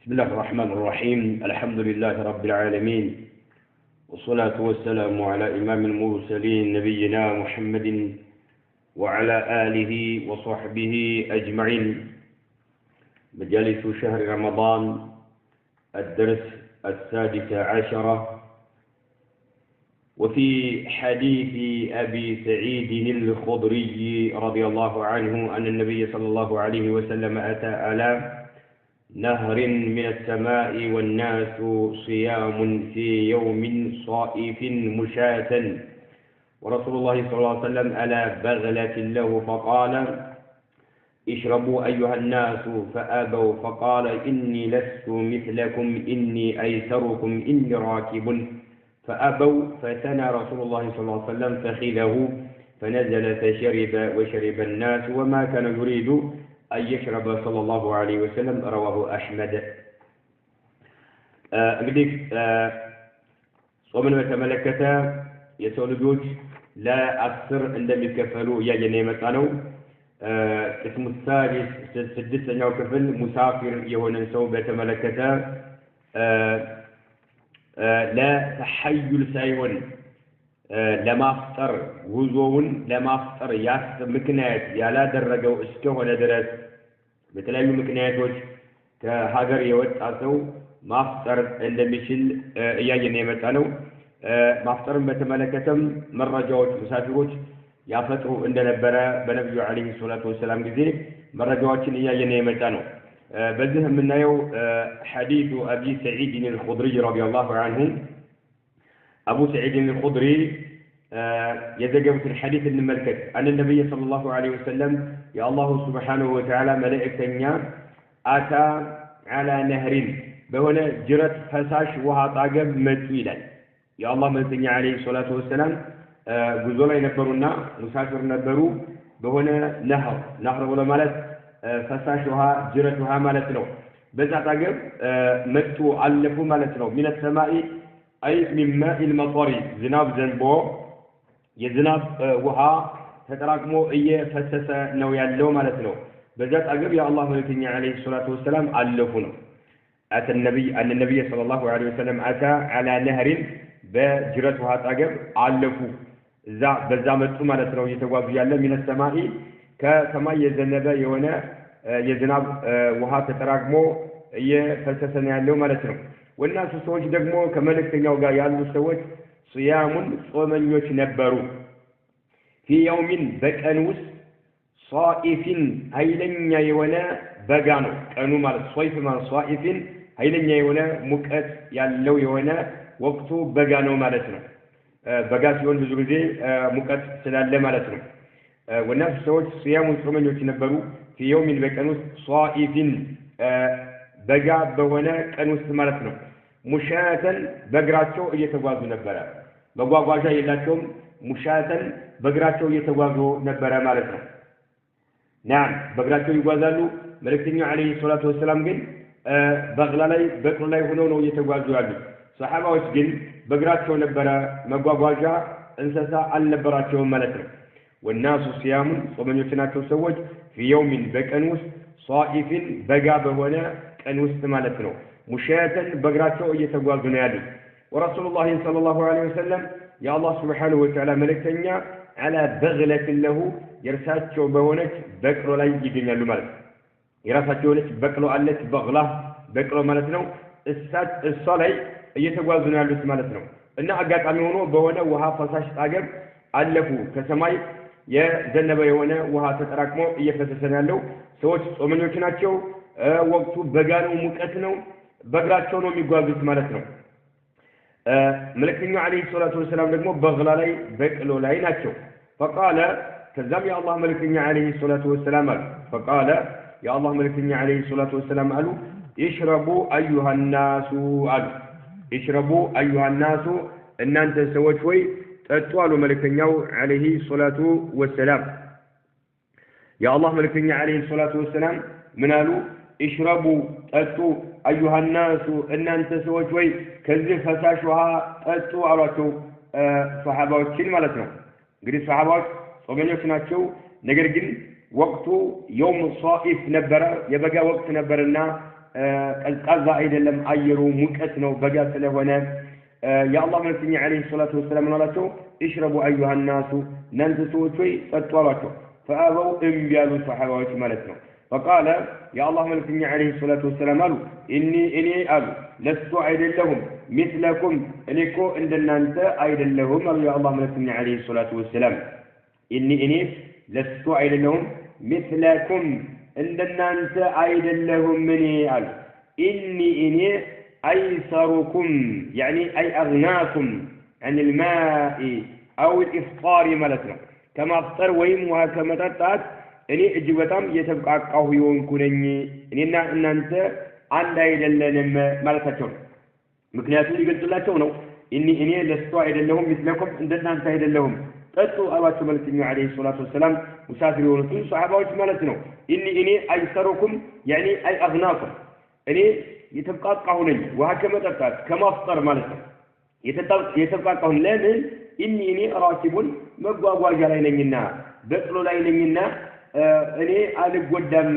بسم الله الرحمن الرحيم. الحمد لله رب العالمين، والصلاة والسلام على إمام المرسلين نبينا محمد وعلى آله وصحبه أجمعين. مجالس شهر رمضان، الدرس 16. وفي حديث أبي سعيد الخضري رضي الله عنه أن النبي صلى الله عليه وسلم أتى على نهر من السماء والناس صيام في يوم صائف مشاة، ورسول الله صلى الله عليه وسلم على بغلة له فقال: اشربوا أيها الناس، فآبوا، فقال: إني لست مثلكم، إني أيسركم، إني راكب، فأبوا، فثنى رسول الله صلى الله عليه وسلم فخذه فنزل فشرب، وشرب الناس وما كان يريد أن يشرب صلى الله عليه وسلم. رواه أحمد. እንግዲህ ጾምን በተመለከተ የሰው ልጆች ለ10 እንደሚከፈሉ እያየን የመጣ ነው። ቅስሙ ሳዲስ ስድስተኛው ክፍል ሙሳፊር የሆነን ሰው በተመለከተ ለተሐዩል ሳይሆን ለማፍጠር ጉዞውን ለማፍጠር ምክንያት ያላደረገው እስከሆነ ድረስ በተለያዩ ምክንያቶች ከሀገር የወጣ ሰው ማፍጠር እንደሚችል እያየን የመጣ ነው። ማፍጠርን በተመለከተም መረጃዎች ሙሳፊሮች ያፈጥሩ እንደነበረ በነብዩ አለይሂ ሰላቱ ወሰለም ጊዜ መረጃዎችን እያየን የመጣ ነው። በዚህ የምናየው ሐዲሱ አቢ ሰዒድ አልኹድሪ ረዲየላሁ ዐንሁ አቡ ሰዒድ አልኹድሪ የዘገቡትን ሐዲስ እንመልከት። አን ነብዩ ሰለላሁ ዐለይሂ ወሰለም የአላሁ ሱብሓነሁ ወተዓላ መልእክተኛ አታ ዐላ ነህሪን በሆነ ጅረት ፈሳሽ ውሃ አጠገብ መጡ ይላል። የአላህ መልእክተኛ ዐለይሂ ሰላቱ ወሰለም ጉዞ ላይ ነበሩና ሙሳፊር ነበሩ። በሆነ ነህር ብሎ ማለት ፈሳሽ ውሃ ጅረት ውሃ ማለት ነው። በዛ አጠገብ መጡ አለፉ ማለት ነው። ሚነ ሰማኢ አይ ሚን ማኢል መጠሪ ዝናብ ዘንቦ የዝናብ ውሃ ተጠራቅሞ እየፈሰሰ ነው ያለው ማለት ነው። በዛ አጠገብ የአላህ መልእክተኛ ዐለይሂ ሰላቱ ወሰለም አለፉ ነው። አተ ነብይ ሰለላሁ ዐለይሂ ወሰለም አታ ዐላ ነህሪን በጅረት ውሃ አጠገብ አለፉ። በዛ መጡ ማለት ነው። እየተጓዙ ያለ ሚነ ሰማኢ ከሰማይ የዘነበ የሆነ የዝናብ ውሃ ተጠራቅሞ እየፈሰሰ ነው ያለው ማለት ነው። ወናሱ ሰዎች ደግሞ ከመልእክተኛው ጋር ያሉ ሰዎች صيامን ጾመኞች ነበሩ። في يوم በቀን ውስጥ صائفን ኃይለኛ የሆነ በጋ ነው ቀኑ ማለት صيف ማለት صائفን ኃይለኛ የሆነ ሙቀት ያለው የሆነ ወቅቱ በጋ ነው ማለት ነው። በጋ ሲሆን ብዙ ጊዜ ሙቀት ስላለ ማለት ነው። ወናሱ ሰዎች صيامን ጾመኞች ነበሩ። في يوم በቀን ውስጥ صائفን በጋ በሆነ ቀን ውስጥ ማለት ነው። ሙሻተን በእግራቸው እየተጓዙ ነበረ። መጓጓዣ የላቸውም። ሙሻተን በእግራቸው እየተጓዙ ነበረ ማለት ነው። ናም በእግራቸው ይጓዛሉ። መልእክተኛው ዐለይሂ ሰላቱ ወሰላም ግን በቅሎ ላይ ሆነው ነው እየተጓዙ ያሉት። ሰሃባዎች ግን በእግራቸው ነበረ። መጓጓዣ እንስሳ አልነበራቸውም ማለት ነው። ወናሱ ሲያሙን ጾመኞች ናቸው ሰዎች في يوم በቀን ውስጥ صائفን በጋ በሆነ ቀን ውስጥ ማለት ነው። ሙሻተን በእግራቸው እየተጓዙ ነው ያሉት። ወረሱሉላህ ሰለላሁ ዐለይሂ ወሰለም የአላህ ሱብሓነሁ ወተዓላ መልእክተኛ ዐላ በግለት ለሁ የእርሳቸው በሆነች በቅሎ ላይ ይገኛሉ ማለት ነው። የራሳቸው የሆነች በቅሎ አለች። በግላ በቅሎ ማለት ነው። እሷ ላይ እየተጓዙ ነው ያሉት ማለት ነው። እና አጋጣሚ ሆኖ በሆነ ውሃ ፈሳሽ አጠገብ አለፉ። ከሰማይ የዘነበ የሆነ ውሃ ተጠራቅሞ እየፈሰሰ ነው ያለው። ሰዎች ጾመኞች ናቸው። ወቅቱ በጋ ነው፣ ሙቀት ነው። በእግራቸው ነው የሚጓዙት ማለት ነው። መልእክተኛው ዐለይሂ ሰላቱ ወሰላም ደግሞ በግላ ላይ በቅሎ ላይ ናቸው። ፈቃለ ከዛም የአላህ መልእክተኛ ዐለይሂ ሰላቱ ወሰላም አሉ። ፈቃለ የአላህ መልእክተኛ ዐለይሂ ሰላቱ ወሰላም አሉ ኢሽረቡ አዩሃ ናሱ አሉ። ኢሽረቡ አዩሃ ናሱ እናንተ ሰዎች ወይ ጠጡ አሉ መልእክተኛው ዐለይሂ ሰላቱ ወሰላም። የአላህ መልእክተኛ ዐለይሂ ሰላቱ ወሰላም ምን አሉ? ኢሽረቡ ጠጡ አዩሃ ናሱ እናንተ ሰዎች ወይ ከዚህ ፈሳሽ ውሃ ጠጡ አሏቸው ሰሃባዎችን ማለት ነው። እንግዲህ ሰሃባዎች ጾመኞች ናቸው። ነገር ግን ወቅቱ የውም ሷኢፍ ነበረ፣ የበጋ ወቅት ነበርና ቀዝቃዛ አይደለም አየሩ ሙቀት ነው በጋ ስለሆነ የአላህ መልእክተኛ አለይሂ ሰላቱ ወሰለም አላቸው እሽረቡ አዩሃ الناس እናንተ ሰዎች ሆይ ጠጡ አሏቸው فابوا እምቢ አሉ ሰሃባዎች ማለት ነው فقال يا الله መልእክተኛ አለይሂ ሰላቱ ወሰለም አሉ እኔ አሉ ለስቱ አይደለሁም مثلكم እኔኮ እንደናንተ አይደለሁም አሉ የአላህ መልእክተኛ አለይሂ ሰላቱ ወሰለም እኔ ለስቱ አይደለሁም مثلكم እንደናንተ አይደለሁም እኔ አሉ إني أيسركم يعني أي أغناكم عن الماء أو الإفطار ملتنا كما أفطر ويم وكما تتات إني أجبتام يتبقى قهوة كونني إننا إن أنت عند أيدلهم ملتكم مكنياتي اللي قلت لكم إني لست أيدلهم مثلكم عندنا أنت أيدلهم تتو أبات ملتنا عليه الصلاة والسلام مسافر ورسول صحابة ملتنا إني أيسركم يعني أي أغناكم إني يتبقى وهكذا تتات كما أفطر مالك يتبقى لمن إني راكب مقوى جليلنا بطل ليلنا إني ألق قدام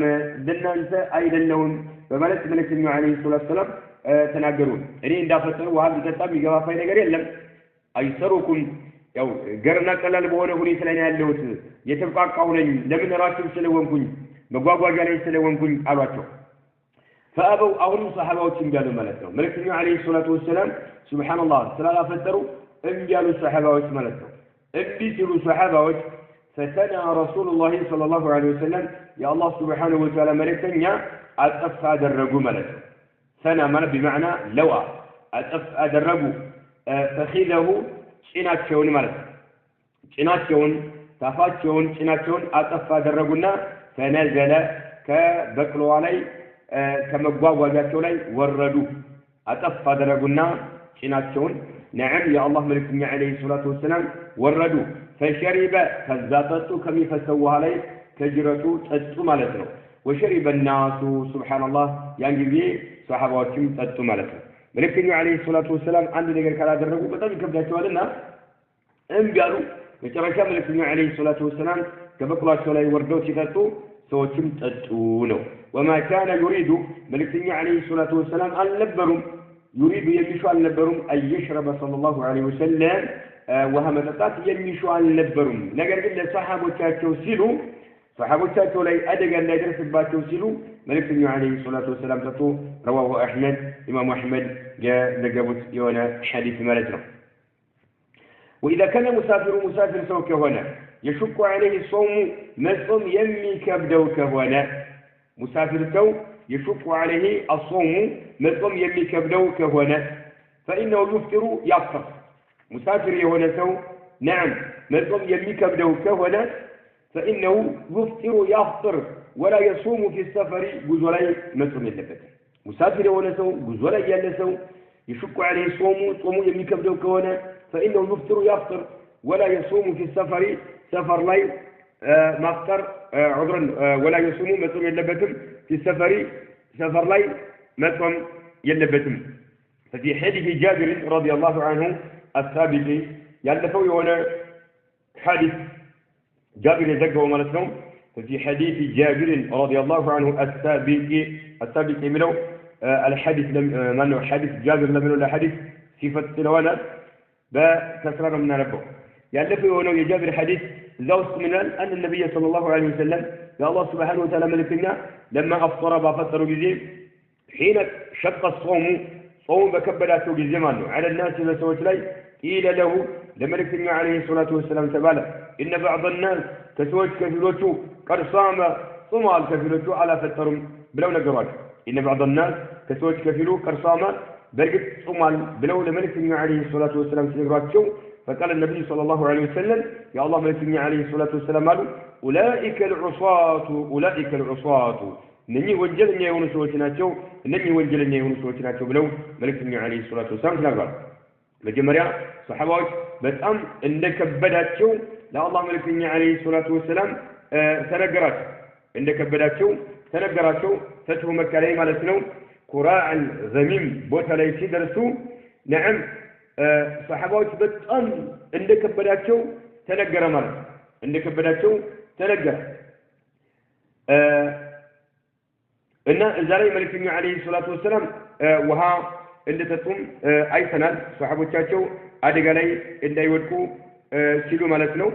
دنانس أيضا لهم فمالك ملك عليه الصلاة والسلام تناقرون إني اندافتر وهذا تتاب يقوى فايدة قريلا أيسركم يو قرنا كلال بوانا هني سلاني اللوت يتبقى لمن راكب سلوانكم مقوى جليل سلوانكم أراتو فأبوا أول صحابة قالوا ملكهم ملكنا عليه الصلاة والسلام سبحان الله سلا فتروا إن قالوا الصحابة ملكهم انبسلوا صحابة فتنا رسول الله صلى الله عليه وسلم يا الله سبحانه وتعالى ملكنا أتفع درجوا ملكهم ثنا من بمعنى لوى أتفع درجوا فخذه شنات شون ملك شنات شون تفات شون شنات شون أتفع درجنا فنزل كبكلوا عليه ከመጓጓዣቸው ላይ ወረዱ አጠፋ አደረጉና ጭናቸውን ነዓም يا الله መልእክተኛ አለይሂ ሰላቱ ወሰለም ወረዱ فشرب ከዛጠጡ ከሚፈሰው ውሃ ላይ ከጅረቱ ጠጡ ማለት ነው وشرب الناس سبحان الله ያን ጊዜ ሱሐባዎችም ጠጡ ማለት ነው መልእክተኛ አለይሂ ሰላቱ ወሰለም አንድ ነገር ካላደረጉ በጣም ይከብዳቸዋልና እንቢያሉ መጨረሻ መልእክተኛ አለይሂ ሰላቱ ወሰለም ከበቅሏቸው ላይ ወርደው ሲጠጡ ሰዎችም ጠጡ ነው وما كان يريد ملكتني عليه الصلاة والسلام أن نبرم يريد يمشوا أن نبرم أن يشرب صلى الله عليه وسلم وهمتات يمشوا أن نبرم نقر قلنا صحابة تاتو سيلو صحابة تاتو لي أدقى لا يدرس باتو سيلو ملكتني عليه الصلاة والسلام تاتو رواه أحمد إمام أحمد جاء لقبت يونا حديث مالتنا وإذا كان مسافر سوك هنا يشك عليه الصوم مصوم يمي كبدوك هنا مسافر تو يشك عليه الصوم مصوم يمي كبدوك هنا فإنه يفطر مسافر هنا تو نعم مصوم يمي كبدوك هنا فإنه يفطر ولا يصوم في السفر جزولي مصوم يلبت مسافر هنا تو جزولي يلسو يشك عليه الصوم يمي كبدوك هنا فإنه يفطر ولا يصوم في السفر سفر لي مفطر عذرا ولا يصوم مصوم يلبتم في السفر سفر لي مصوم يلبتم ففي حديث جابر رضي الله عنه السابق يلفوا هنا حديث جابر يزكى ومالتهم ففي حديث جابر رضي الله عنه السابق منه الحديث من حديث جابر لم يكن حديث صفة التلوانة بكسران من ربه يألفه هنا يجابر حديث زوج من أن النبي صلى الله عليه وسلم يا الله سبحانه وتعالى ملكنا لما أفطر بفطر بزيم حين شق الصوم صوم بكبلاته بزمان على الناس بسوت لي قيل له لملكنا عليه الصلاة والسلام تبالا إن بعض الناس كسوت كفلوته قد صام الكفلوته على فتر بلو نقرات إن بعض الناس كسوت كفلوه قد صام برقت صوم بلو لملكنا عليه الصلاة والسلام تنقرات فقال النبي صلى الله عليه وسلم يا الله ملكني عليه الصلاة والسلام قالوا أولئك العصاة نني وجلني يهون سوتناتشو نني وجلني يهون سوتناتشو بلو ملكني عليه الصلاة والسلام تنقرات مجمريا صحابات بتأم عندك بداتشو لا الله ملكني عليه الصلاة والسلام تنقرات عندك بداتشو تنقراتشو فتح مكة لي مالتنو قراع الغميم بوتا ليسي درسو نعم صحابات بتأم عندك بداتشو تنقر مرة عندك بداتشو تنقر እና እዛ ላይ መልእክተኛው አለይሂ ሰላቱ ወሰለም ውሃ እንደተጡም አይተናል። ሱሐቦቻቸው አደጋ ላይ እንዳይወድቁ ሲሉ ማለት ነው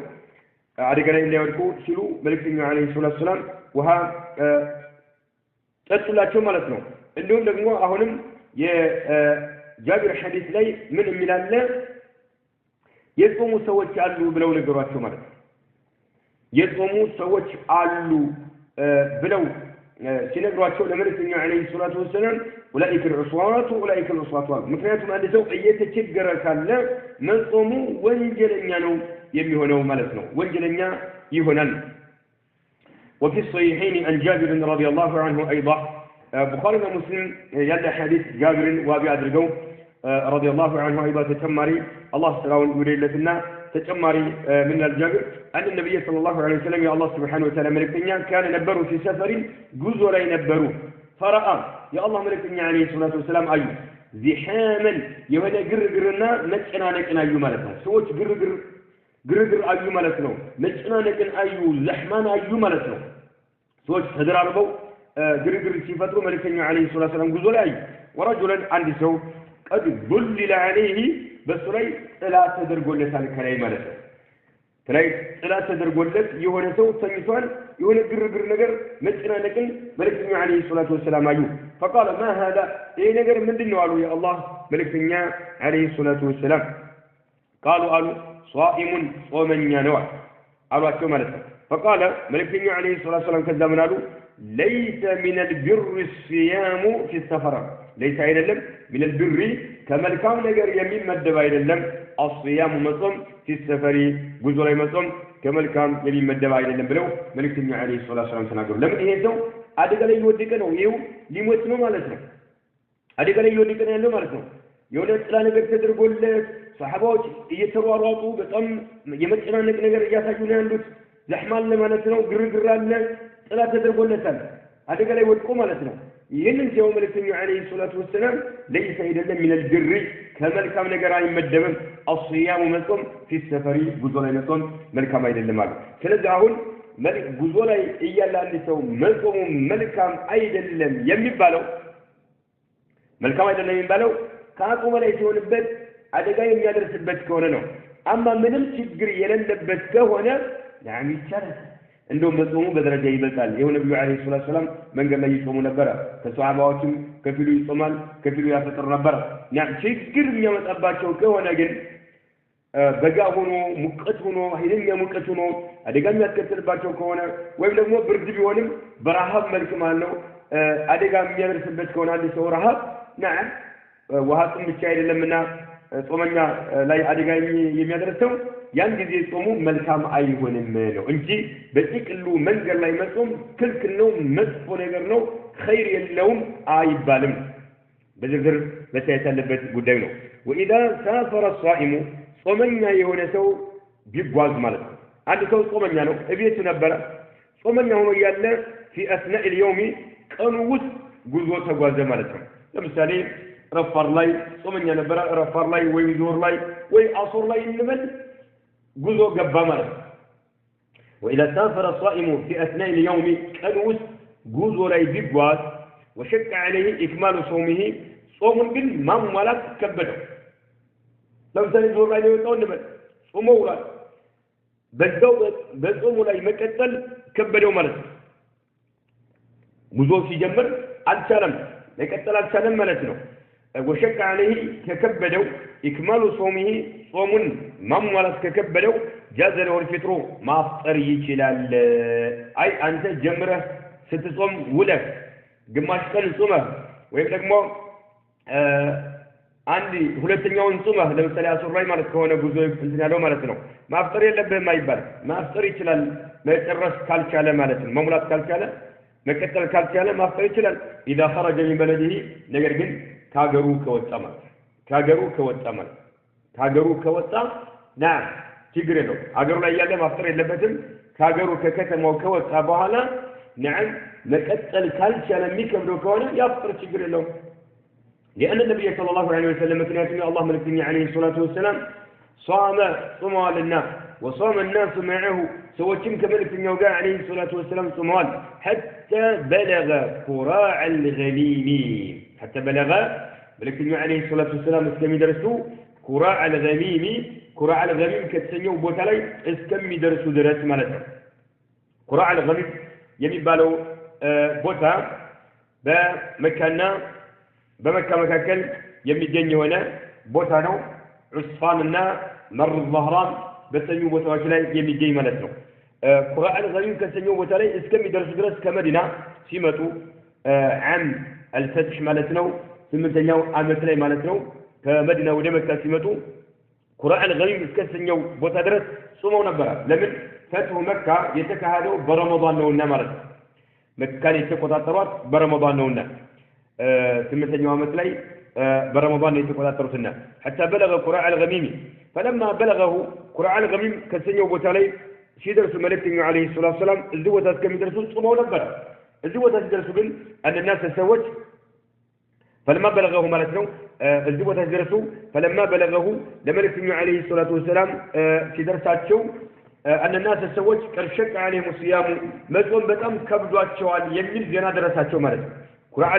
አደጋ ላይ እንዳይወድቁ ሲሉ መልእክተኛው አለይሂ ሰላቱ ወሰለም ውሃ ጠጡላቸው ማለት ነው። እንዲሁም ደግሞ አሁንም የጃቢር ሐዲስ ላይ ምን የሚላለ የጾሙ ሰዎች አሉ ብለው ነገሯቸው ማለት ነው። የጾሙ ሰዎች አሉ ብለው ሲነግሯቸው ለመልእክተኛው አለይሂ ሰላቱ ወሰለም ኡላኢከ العصاة ምክንያቱም አንድ ሰው እየተቸገረ ካለ መጾሙ ወንጀለኛ ነው የሚሆነው ማለት ነው። ወንጀለኛ ይሆናል። وفي الصحيحين عن جابر رضي الله عنه أيضا بخاري ومسلم يلا حديث جابر وابي أدرجو رضي الله عنه أيضا تتمري الله سلام وليلتنا تتمري من الجابر أن النبي صلى الله عليه وسلم يا الله سبحانه وتعالى ملكنا كان نبروا في سفر جزء لا ينبروا فرأى يا الله ملكنا عليه الصلاة والسلام أيو زحاما يهنا جرجرنا نكنا أيو ملكنا سوت جرجر أيو ملكنا نكنا أيو زحمان أيو ملكنا سوت تدراربو جرجر صفته ملكنا عليه الصلاة والسلام جزء لا أيو ورجلا عند سو قد ظلل عليه بس رأي لا تدرجوا لسان كلام ملكنا تلاقي لا تدرجوا لس يهنا سو سميسان يهنا جرجر نجر نكنا ملكنا عليه الصلاة والسلام أيو فقال ما هذا إيه نجر من دين قالوا يا الله ملكنا عليه الصلاة والسلام قالوا صائم ومن ينوع قالوا أتمنى فقال ملكنا عليه الصلاة والسلام كذا من قالوا ليس من البر الصيام في السفر ليس أيضا من البر كما كان نجر يمين مدب أيضا الصيام مصوم في السفر جزء مصوم كما كان يمين مدب أيضا بلو ملكنا عليه الصلاة والسلام سنقول لم يهزوا أدق لي يوديكنا ويو لموتنا مالتنا أدق لي يوديكنا يلو مالتنا يولد لا نجر تدرقول صحابات يتواراطوا بطم يمتنا نجر ياسجون عندك زحمان لمالتنا وقرقر لنا لا تدرقول لسان أدق لي يودكم مالتنا يهنن يوم ملكنا عليه الصلاة والسلام ليس إلا من البر كما كان نجر يمدبن الصيام مصوم في السفر جزء مصوم ملكا إلا مال فلذاهن ملك جزء إيالا لسو مصوم ملكا أيضا يمبالو ملكا أيضا يمبالو كاكو ملاي سيون البيت أدقا يميادرس البيت كوننا أما منم شجر يلن البيت كونا نعم يتشارك عندهم مصوموا بدرجة يبلتال يهو نبي عليه الصلاة والسلام من قال يصوموا نبرا فصحاباتهم كفلوا يصومان كفلوا يفتر نبرا نعم شجر ميامت أباتشو كونا جن بقى هونو مقت هونو هيدن مقت هونو أدقا يتكتل باتشو كونا ويبدأ مو برد بيونم برهاب ملك مالنو أدقا ميامرس البيت كونا لسو رهاب نعم وهاتم بالشاير لمنا صومنا لا أدقا يميادرسو ያን ጊዜ ጾሙ መልካም አይሆንም ነው እንጂ በጥቅሉ መንገድ ላይ መጾም ክልክል ነው፣ መጥፎ ነገር ነው፣ ኸይር የለውም አይባልም። በዝርዝር መታየት ያለበት ጉዳይ ነው። وإذا سافر الصائم ጾመኛ የሆነ ሰው ቢጓዝ ማለት ነው። አንድ ሰው ጾመኛ ነው፣ እቤቱ ነበረ፣ ጾመኛ ሆኖ ያለ في أثناء اليوم ቀኑ ውስጥ ጉዞ ተጓዘ ማለት ነው። ለምሳሌ ረፋር ላይ ጾመኛ ነበረ፣ ረፋር ላይ ወይ ዙር ላይ ወይ አሱር ላይ እንበል جزء جبامر وإذا سافر الصائم في أثناء اليوم كنوس جزء لا يجواز وشك عليه إكمال صومه صوم بالمام ولا كبده لو سنزور لا يوتون نبل صومه ولا بزوم لا يمكتل كبده مالت جزء في جمر السلام يكتل السلام مالتنا وشك عليه ككبده إكمال صومه صوم مملس ككبده جاز له الفطر ما أفطر يشلال أي أنت جمرة ستصوم ولك قماش كان صومه ويبلغ مو عندي ሁለተኛ ጾመህ ለምሳሌ አሱር ላይ ማለት ከሆነ ጉዞ እንትን ያለው ማለት ነው ማፍጠር የለበትም አይባል ማፍጠር ይችላል መጨረስ ካልቻለ ማለት ነው መሙላት ካልቻለ መቀጠል ካልቻለ ማፍጠር ይችላል إذا خرج من بلده ነገር ግን ካገሩ ከወጣ ማለት ካገሩ ከወጣ ና ችግር ነው አገሩ ላይ ያለ ማፍጠር የለበትም ካገሩ ከከተማው ከወጣ በኋላ نعم መቀጠል ካልቻለ የሚከብደው ከሆነ ያፍጥር ችግር የለውም لأن النبي صلى الله عليه وسلم كان الله ملكني عليه الصلاة والسلام صام لنا وصام الناس معه سوتشم كملك النوقع عليه الصلاة والسلام صموال حتى بلغ كراع الغميم حتى بلغ ملك عليه الصلاة والسلام اسكم درسوا كراع الغميم كراع الغميم كتسنيو بوتالي اسكم درسوا درس مالته كراع الغميم يمي بالو بوتا بمكاننا بمكة مكاكل يمي جني هنا بوتانو عصفاننا مر الظهران بسنيو بوتاواش لاي يمي جي مالتنا قراء الغريب كسنيو بوتالاي اسكم يدرس درس كمدينة سيمتو عام الفتح مالتنا سمتنيو عامت لاي مالتنا كمدينة ودمكة سيمتو قراء الغريب كسنيو بوتا درس صومو نبرا لمن فتح مكة يتكهدو برمضان نونا مالت مكة يتكوتاتروات برمضان نونا سمتنيو عامت لاي برمضان يتكوتاتروتنا حتى بلغ قراء الغميم فلما بلغه قراء الغميم كسنيو بوتالاي شيدرس ملكتي عليه الصلاة والسلام الزوجة كم يدرسون صموا نبرة الزوجة يدرسون أن الناس تزوج فلما بلغه مالتنا الزوجة يدرسوا فلما بلغه لملكتي عليه الصلاة والسلام شيدرسات شو أن الناس تزوج كرشك عليهم الصيام مزون بتأم كبدوات شوال يمين زنا درسات شو مالت قراء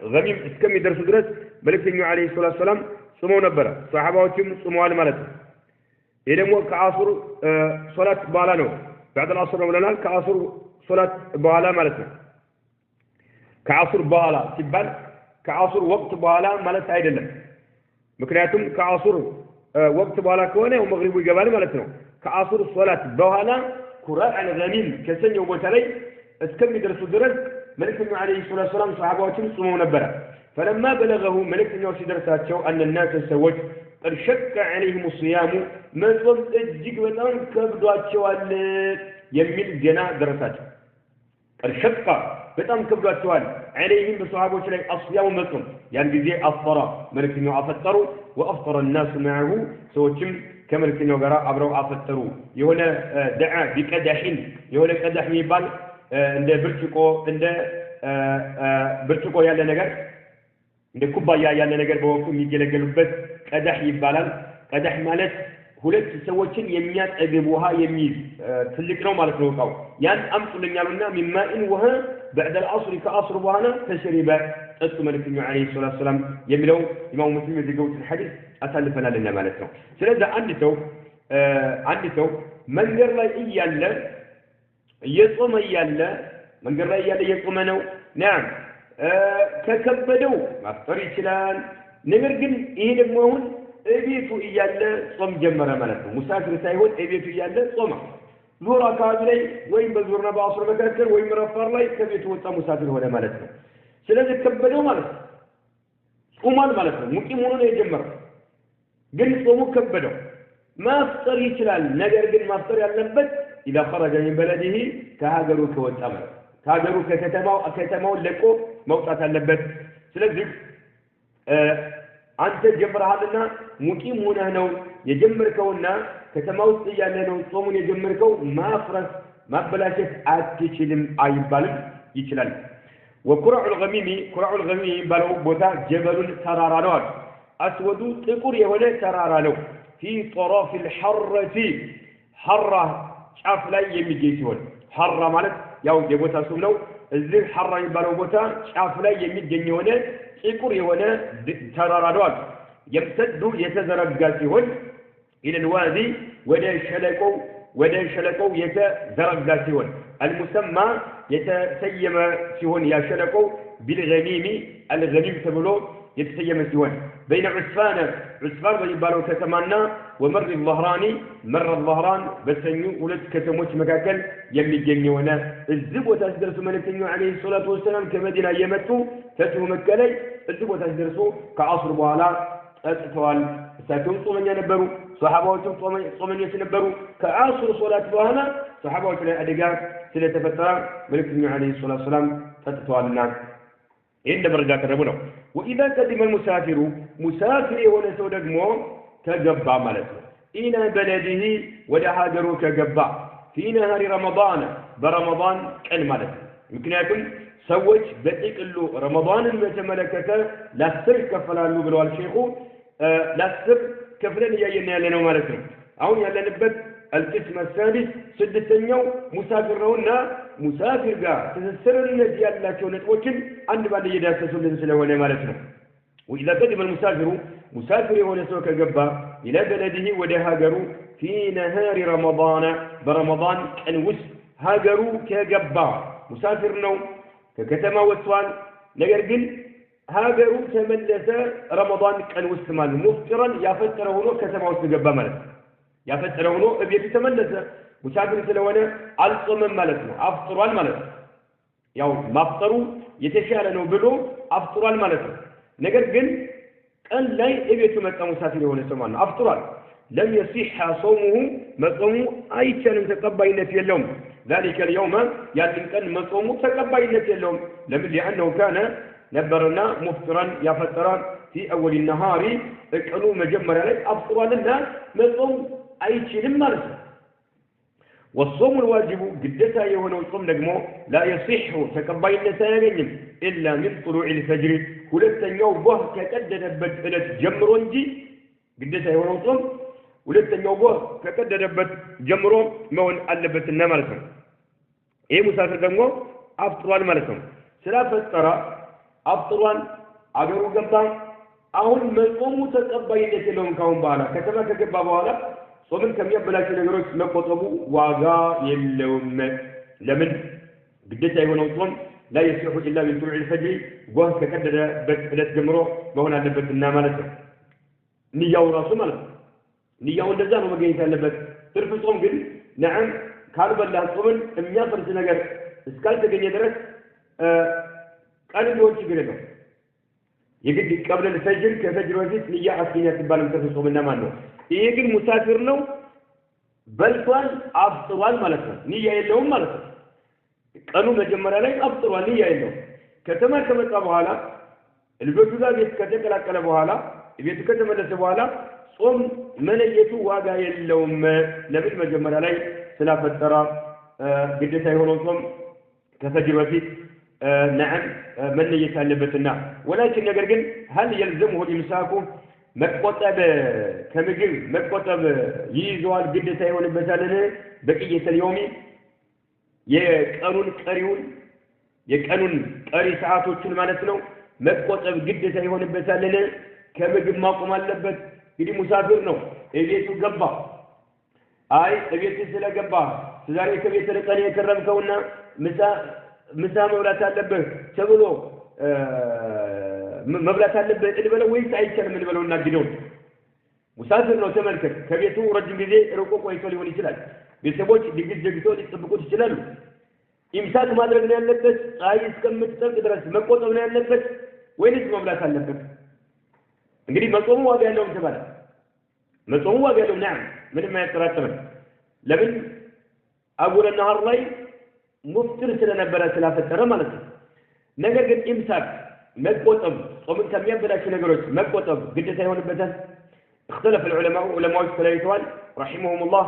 الغميم كم يدرسوا درس ملكتي عليه الصلاة والسلام صموا نبرة صحابة وكم صموا مالتنا يدمو كعصر صلاة بالانو بعد العصر ولنا كعصر صلاة بالا مالتنا كعصر بالا تبان كعصر وقت بالا مالت عيدنا مكنياتهم كعصر وقت بالا كونه ومغرب وجبال مالتنا كعصر صلاة بالا قراء الغميم كسن يوم وتلي اسكم يدرسوا درس ملك عليه الصلاة والسلام صحاباتهم صموا نبرة فلما بلغه ملك يوشي درسات شو أن الناس سوت قد شك عليهم الصيام مزوم اجيك بتان كبدوات شوال يميل جنا درسات قد شك بتان كبدوات شوال عليهم بصحابه شلي الصيام مزوم يعني بيجي أفطر ملك إنه أفطروا وأفطر الناس معه سوتشم كملك إنه جرا عبروا أفطروا يهونا دعاء بكدحين يهونا كدح ميبان عند برتقو يالا نجار عند كوبايا يالا نجار بوقت ميجلجلوبت قدح يبالال قدح مالت ሁለት ሰዎችን የሚያጠግቡሃ የሚል ትልቅ ነው ማለት ነው ቃው ያን አምጡልኝ ያሉና ሚማኢን ወሃ بعد العصر كعصر በኋላ ተሽሪበ ጠጡ መልክኛ عليه الصلاه والسلام የሚለው ኢማሙ ሙስሊም የዘገቡት ሐዲስ አሳልፈናልና ማለት ነው ስለዚህ አንድ ሰው መንገር ላይ እያለ እየጾመ እያለ መንገር ላይ እያለ እየጾመ ነው نعم ከከበደው ማፍጠር ይችላል ነገር ግን ይሄ ደግሞ አሁን እቤቱ እያለ ጾም ጀመረ ማለት ነው ሙሳፊር ሳይሆን እቤቱ እያለ ጾማ ዙር አካባቢ ላይ ወይም በዙርና በአስር መካከል ወይም ረፋር ላይ ከቤቱ ወጣ ሙሳፊር ሆነ ማለት ነው ስለዚህ ከበደው ማለት ነው ጾማል ማለት ነው ሙቂም ሆኖ ነው የጀመረው ግን ጾሙ ከበደው ማፍጠር ይችላል ነገር ግን ማፍጠር ያለበት إذا خرج من بلده ከሀገሩ ከወጣ ማለት ከሀገሩ ከተማው ለቆ መውጣት አለበት ስለዚህ አንተ ጀምረሃልና ሙቂም ሆነህ ነው የጀመርከውና ከተማ ውስጥ ያለ ነው ጾሙን የጀመርከው ማፍረስ ማበላሸት አትችልም አይባልም ይችላል وقرع الغميم ባለው ቦታ ጀበሉን ተራራ ነው አስወዱ ጥቁር የሆነ ተራራ ነው في طرف الحرة حرة ጫፍ ላይ የሚገኝ ሲሆን ሐራ ማለት ያው የቦታ ስም ነው እዚህ ሐራ የሚባለው ቦታ ጫፍ ላይ የሚገኝ የሆነ ጥቁር የሆነ ተራራ ነው የምትዱ የተዘረጋ ሲሆን الى الوادي ወደ ሸለቆው የተዘረጋ ሲሆን المسمى የተሰየመ ሲሆን ያ ሸለቆው بالغميم الغميم ተብሎ የተሰየመ ሲሆን بين عسفان ወይባለው ከተማና ومر الظهران በሰኙ ሁለት ከተሞች መካከል የሚገኝ የሆነ እዚህ ቦታ ሲደርሱ መልእክተኛው عليه الصلاه والسلام ከመዲና የመጡ ፈትሁ መከ ላይ እዚህ ቦታ ሲደርሱ ከአስር በኋላ ጠጥተዋል እሳቸውም ጾመኛ ነበሩ ሷሃባዎችም ጾመኞች ነበሩ ከአስር ሶላት በኋላ ሷሃባዎች ላይ አደጋ ስለተፈጠረ መልእክተኛው عليه الصلاه والسلام ጠጥተዋልና ይሄን ደረጃ ቀረቡ ነው وإذا قدم المسافر مسافر የሆነ ሰው ደግሞ ከገባ ማለት ነው ኢና በለዲሂ ወደ ሀገሩ ከገባ في نهار رمضان برمضان ቀን ማለት ነው ምክንያቱም ሰዎች በጥቅሉ ረመዳንን በተመለከተ ለአስር ይከፈላሉ ብለዋል ሼኹ ለአስር ከፍለን እያየን ያለ ነው ማለት ነው አሁን ያለንበት القسم السادس سدسنيو مسافر رونا مسافر قا تسسر الناس يالله كونت وكل عند بعد يداسسوا لنسله ولا مالتنا وإذا قدم المسافر مسافر هنا سوك قبا إلى بلده وده هاجروا في نهار رمضان برمضان أنوس هاجروا كقبا مسافر نوم ككتما وسوان نجرجل هاجروا تملس رمضان أنوس مال مفطرا يفتره هنا كتما وسقبا مالت يفتره هنا أبي تملس مسافر سلوانا الصمم مالتنا أفطروا المالت يوم ما أفطروا يتشالنوا بلو أفطروا المالت نجرجل قال لا يبيت مكة مسافر هنا سمان أفطروا لم يصح صومه مصومه أي كان متقبل في اليوم ذلك اليوم يعني كان مصومه تقبل في اليوم لأنه كان نبرنا مفطرا يفطرا في أول النهار قالوا مجمر عليه أفطروا لنا مصوم أي شيء مرس والصوم الواجب قدسا يهون الصوم نجمو لا يصح تقبل نسايا إلا من طلوع الفجر ولسا يوم به كقدد بدلت جمرونجي قدسا يهون الصوم ولسا يوم به كقدد بد جمرون مون ألبت النمرسم إيه مسافر دمو أفطران مرسم سلافة ترى أفطران أجروا جنبان أهون مصوم تقبل نسلهم كون بالا كتما كجبا بالا صومن كم يبلاش نجروس مقطبو واجا يلوم لمن قدسا يهون الصوم لا يصح إلا من طلوع الفجر وهو كقدد بد جمرون مون ألبت النمرسم نياو راسو مالك نياو እንደዛው መገኘት ያለበት ትርፍ ጾም ግን نعم ካልበላ ጾምን የሚያፈርስ ነገር እስካልተገኘ ድረስ ቀን ሊሆን ይችላል የግድ ቀብለ الفجر ከፈጅር በፊት ንያ አስገኛ ተባለም ትርፍ ጾምና ማን ነው ይሄ ግን ሙሳፊር ነው በልቷል አፍጥሯል ማለት ነው ንያ የለውም ማለት ነው ቀኑ መጀመሪያ ላይ አፍጥሯል ንያ የለውም ከተማ ከመጣ በኋላ ልጆቹ ጋር ቤት ከተቀላቀለ በኋላ ቤት ከተመለሰ በኋላ ጾም መለየቱ ዋጋ የለውም ለምን መጀመሪያ ላይ ስላፈጠራ ግዴታ የሆነው ጾም ከፈጅር በፊት نعم መለየት አለበትና ولكن ነገር ግን هل يلزمه الامساك መቆጠብ ከምግብ መቆጠብ ይይዘዋል ግዴታ ይሆንበታል በቂየተ اليوم የቀኑን ቀሪ ሰዓቶችን ማለት ነው መቆጠብ ግዴታ ይሆንበታል ከምግብ ማቆም አለበት እንግዲህ ሙሳፊር ነው እቤቱ ገባ አይ እቤቱ ስለገባ ዛሬ ከቤት ርቀን የከረምከውና ምሳ መብላት አለበት ተብሎ መብላት አለበት እንበለው ወይስ አይቻልም እንበለውና ግደው ሙሳፊር ነው ተመልከት ከቤቱ ረጅም ጊዜ ርቆ ቆይቶ ሊሆን ይችላል ቤተሰቦች ድግስ ደግሰው ሊጠብቁት ይችላሉ ኢምሳክ ማድረግ ነው ያለበት አይ እስከምትጠብቅ ድረስ መቆጠብ ነው ያለበት ወይስ መብላት አለበት እንግዲህ መጾሙ ዋጋ ያለው ተባለ መጾሙ ዋጋ ያለው نعم ምንም አያጠራጥርም ለምን አጉረ ነሐር ላይ ሙፍጥር ስለነበረ ስላፈጠረ ማለት ነው ነገር ግን ኢምሳክ መቆጠብ ጾምን ከሚያበላሹ ነገሮች መቆጠብ ግዴታ ይሆንበታል اختلف العلماء ثلاثوان رحمهم الله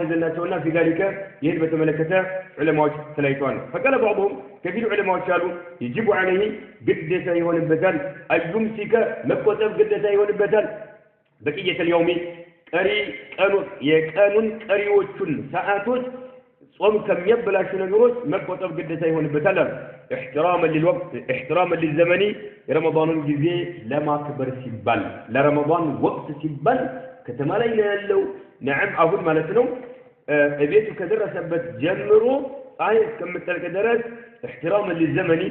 يزلنا في ذلك يهد بتملكته علماء ثلاثوان فقال بعضهم كثير علماء قالوا يجب عليه قدة يهون البتال أن يمسك مكوتب قدة يهون البتال بقية اليوم كانون قريوتشن ساعاتوش صوم كم يبلاش نجروش مكوتب قدة يهون البتال احتراما للوقت احتراما للزمن رمضان الجزي لما كبر سبال لرمضان وقت سبال كتمالينا يلو نعم أقول مالتنا بيتو كدرسبت جمرو آية كم تلك درس احتراما للزمن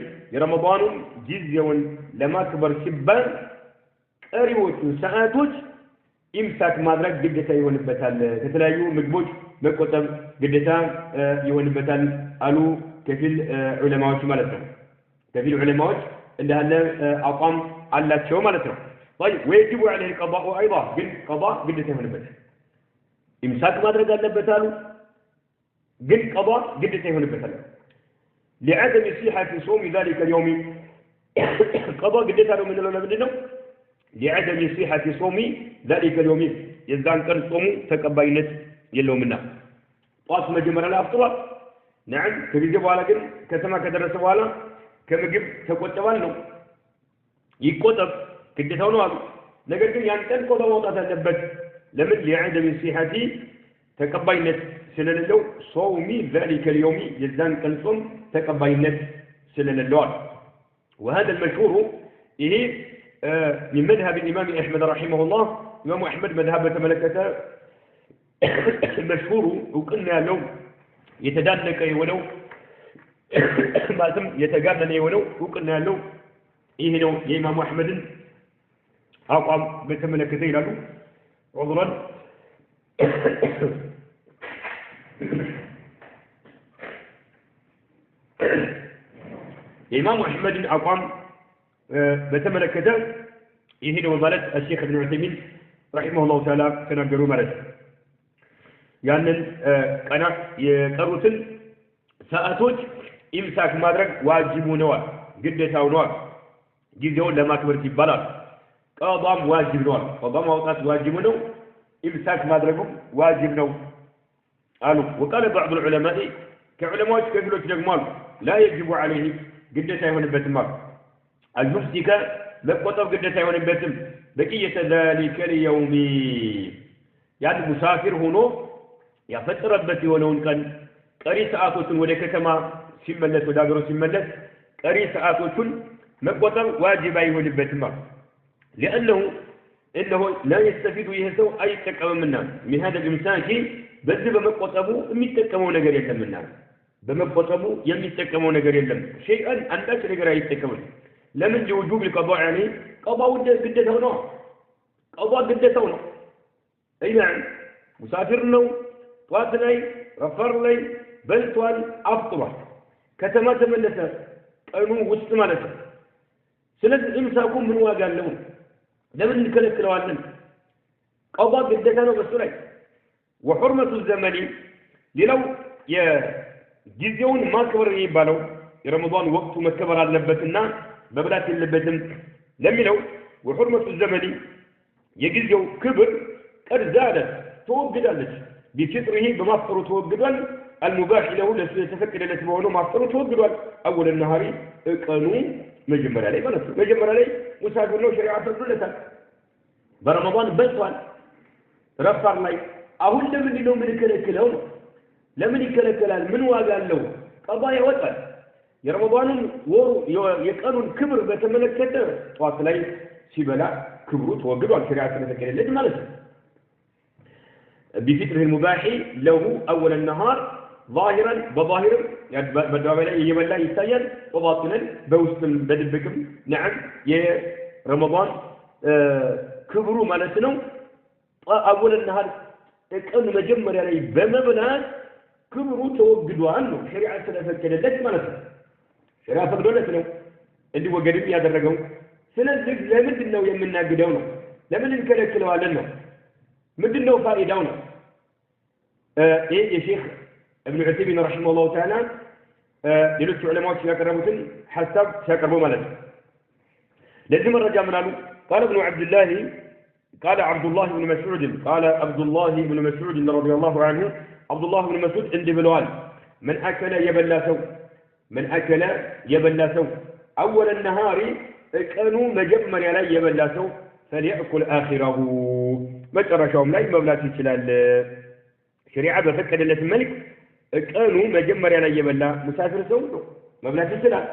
رمضان جزي لما كبر سبال قريوت ساعاتوش إمساك مادرك قدتا يهون البتال كتلايو مقبوش مكوتب قدتا يهون البتال قالوا كفيل علماء مالتنا كفيل علماء اللي هلا أقام على شو مالتنا طيب ويجب عليه القضاء أيضا بالقضاء قدته من البتال إمساك ما درج البتال قد قضاء قدته من البتال لعدم صحة صوم ذلك اليوم قضاء قدته من البتال لعدم صحة صوم ذلك اليوم يزدان كان صوم تقبينت يلوم منا طاس مجمر الأفطار نعم كبيجي بوالا كن كسما كدرس بوالا كمجيب تقوت والنو يقوتب كده ثونو نقدر يعني تنقل وطأ تلبس لمن لعدم صحة تقبينت سلللو صومي ذلك اليوم يزدان كنصوم تقبينت سلللو وهذا المشهور إيه من مذهب الإمام أحمد رحمه الله الإمام أحمد مذهب تملكته المشهور وقلنا لو يتدانك ولو ما تم يتقابلن ولو وقلنا له إيه نو يا إمام أحمد أقام بتملكته له عذرا إمام أحمد أقام بتملكته إيه نو مالت الشيخ ابن عثيمين رحمه الله تعالى كان يقولوا مالت يعني أنا يقرؤون ساعات إمساك مدرك واجبون نوع جدة أو نوع جزء لما كبرت البلد قضام واجب نوع قضام أوقات واجب نوع إمساك مدركهم واجب نوع قالوا وقال بعض العلماء كعلماء كيفلو تجمال لا يجب عليه جدة يوم البتمار الممسك لقطب جدة يوم البتم بقية ذلك اليوم يعني مسافر هنا يفتر بتي ولون كان قري ساعاتون ወደ ከተማ ሲመለስ ወደ ሀገሩ ሲመለስ ቀሪ ሰዓቶቹን መቆጠር ዋጅብ አይሆንበትም لانه لا يستفيد يهسو اي تقومنا من هذا الامساك በዚህ በመቆጠቡ የሚጠቀመው ነገር የለምና በመቆጠቡ የሚጠቀመው ነገር የለም شيئا አንዳች ነገር አይጠቀምም ለምን لوجوب القضاء يعني قضاء ግዴታው ነው قضاء ግዴታው ነው ايضا مسافر ነው ጧት ላይ ረፈር ላይ በልቷል አፍጥሯል ከተማ ተመለሰ ቀኑ ውስጥ ማለት ነው ስለዚህ ኢምሳኩ ምን ዋጋ አለው ለምን እንከለክለዋለን ቀባ ግዴታ ነው በሱ ላይ وحرمه الزمن ሌላው የጊዜውን ማክበር የሚባለው የረመዳን ወቅቱ መከበር አለበትና መብላት የለበትም ለሚለው وحرمه الزمن የጊዜው ክብር قد زادت توجدالش بفطره بمفطر توجدال المباح له لتفكر التي بونه مفطر توجدال أول النهار قانون مجمر عليه مجمر عليه مسافر له شريعة الدولة برمضان بلطوان رفع الله أهو لمن له من يكلكلون لمن يكلكلان من واقع له قضايا وطن يا رمضان يقانون كبر بتملكته طواف لي سيبلا كبروا توجدال شريعة التي مالك بفطره المباح له أول النهار ظاهرا بظاهر يعني بدوام لا يملا يستايل وباطنا بوسط بدبكم نعم يا رمضان كبروا مالتنا أول النهار كان مجمر عليه بمبلغ كبروا توجدوا عنه شريعة ثلاثة كده مالتنا شريعة فقدولتنا اللي هو قريب يادرقوا سنزق لمن إنه يمنا قدونا لمن نكلكلوا علينا مدنه فائدونا إيه يا شيخ ابن عثيمين رحمه الله تعالى يلوث علماء يقربون حسب يقربوا ملك لازم الرجاء منه قال ابن عبد الله قال عبد الله بن مسعود قال عبد الله بن مسعود رضي الله عنه عبد الله بن مسعود عند بلوان من أكل يبلا سو أول النهار كانوا مجمر علي يبلا سو فليأكل آخره مجرشهم لا مبلات يشلال شريعة بفكر الله الملك كانوا مجمر على يبلا مسافر سوده مبلات يشلال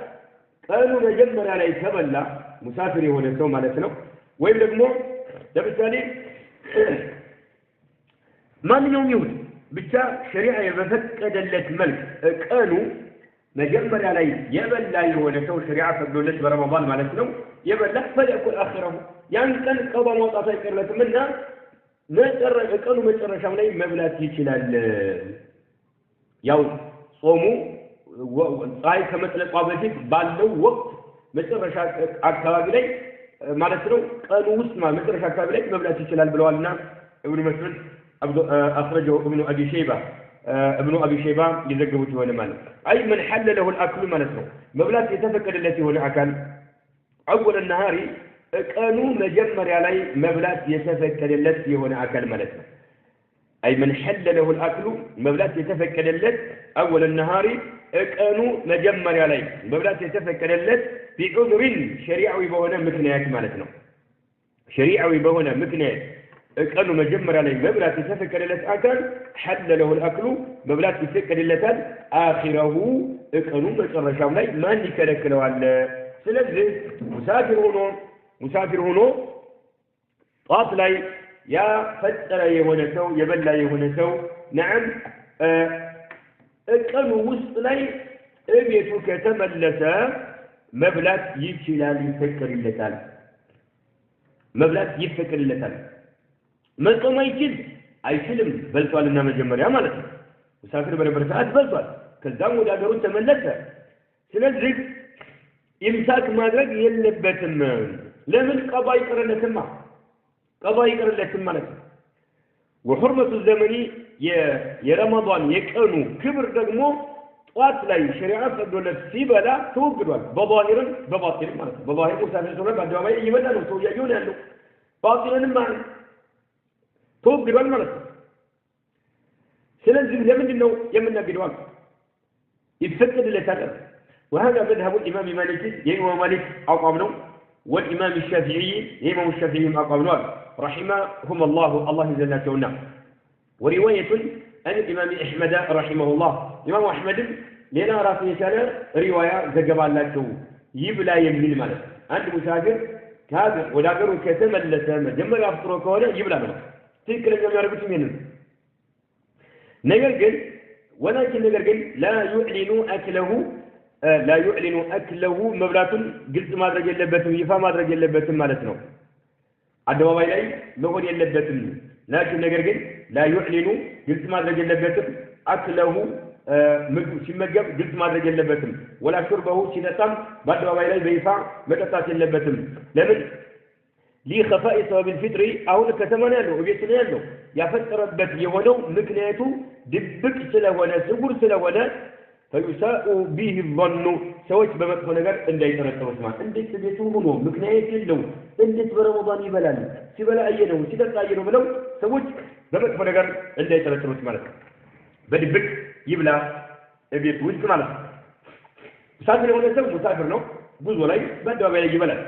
كانوا مجمر على يبلا مسافر هنا سو مالتنا وين لقمو ده بالتالي ما من يوم يهود بالتالي شريعة بفكر الله الملك كانوا مجمر على يبلا هنا سو شريعة فقدولة برمضان مالتنا يبلا فليأكل آخره يعني كان قضاء موضع سيكر لتمنى كانوا مجرشام ላይ መብላት ይችላል ያው ጾሙ ፀሐይ ከመጥለቋ በፊት ባለው ወቅት መጨረሻ አካባቢ ላይ ማለት ነው ቀኑ ውስጥ መጨረሻ አካባቢ ላይ መብላት ይችላል ብለዋልና ابن مسعود اخرجه ابن ابي شيبه يዘግቡት ይሆነ ማለት አይ من حل له الاكل ማለት ነው መብላት የተፈቀደለት የሆነ አካል اول النهار ቀኑ መጀመሪያ ላይ መብላት የተፈቀደለት የሆነ አካል ማለት ነው أي من حل له الأكل مبلات يتفكر أول النهار كانوا مجمر عليه مبلات يتفكر بعذر شريعوي بهنا مكنيات مالتنا شريعوي بهنا مكنيات እቀኑ መጀመሪያ ላይ መብላት የተፈቀደለት አካል حل له الاكل መብላት ይፈቀድለታል አኺረሁ እቀኑ መጨረሻው ላይ ማን ይከለክለዋል ስለዚህ ሙሳፊር ሆኖ ጧት ላይ ያ ፈጠረ የሆነ ሰው የበላ የሆነ ሰው نعم እቀኑ ውስጥ ላይ እቤቱ ከተመለሰ መብላት ይችላል ይፈቀድለታል መብላት ይፈቀድለታል መጾም አይችልም በልቷልና መጀመሪያ ማለት ነው ሙሳፊር በነበረ ሰዓት በልቷል ከዛም ወደ ሀገሩ ተመለሰ ስለዚህ ኢምሳክ ማድረግ የለበትም ለምን ቀባ ይቀርለትም ማለት ነው وحرمة الزمن የረመዳን የቀኑ ክብር ደግሞ ጧት ላይ ሸሪዓ ፈቅዶለት ሲበላ ተወግዷል በዛሂርም በባጢንም ማለት ነው በዛሂር ሙሳፊር ሰው በአደባባይ ይበላ ነው ሰው ያየው ያለው ባጢንም ማለት ተወግዷል ማለት ነው ስለዚህ ለምንድን ነው የምናገደው ይፈቀድለታል وهذا مذهب الإمام مالك يمام مالك أقامنه والإمام الشافعي يمام الشافعي أقامنه رحمهم الله جل وعلا ورواية عن الإمام أحمد رحمه الله إمام أحمد لنا راسي كان رواية زجبان لكو يبلا يمين مالك عند مسافر هذا وداكر كتملس جمع أفطره كونه يبلا مالك تذكر أن يعرفوا منه نجرجل ولكن نجرجل لا يعلن أكله مبلات قلت ما درج اللبتم يفا ما درج اللبتم مالتنا الدواء لا نقول اللبتم لكن نجرجل لا يعلن قلت ما درج اللبتم أكله ሲመገብ ግልጽ ማድረግ የለበትም ወላ ሹርበሁ ሲነጣም በአደባባይ ላይ በይፋ መጠጣት የለበትም ለምን لخفاء ثواب الفطر አሁን ከተማና ያለው ቤት ነው ያለው ያፈጠረበት የሆነው ምክንያቱ ድብቅ ስለሆነ ስጉር ስለሆነ فيساء به الظن ሰዎች በመጥፎ ነገር እንዳይጠረጠሩት ማለት እንዴት ቤቱ ሆኖ ምክንያት የለው እንዴት በረመዳን ይበላል ሲበላ አየነው ሲጠጣ አየነው ብለው ሰዎች በመጥፎ ነገር እንዳይጠረጠሩት ማለት በድብቅ ይብላ እቤት ውስጥ ማለት ነው ሙሳፊር የሆነ ሰው ሙሳፊር ነው ጉዞ ላይ በአደባባይ ላይ ይበላል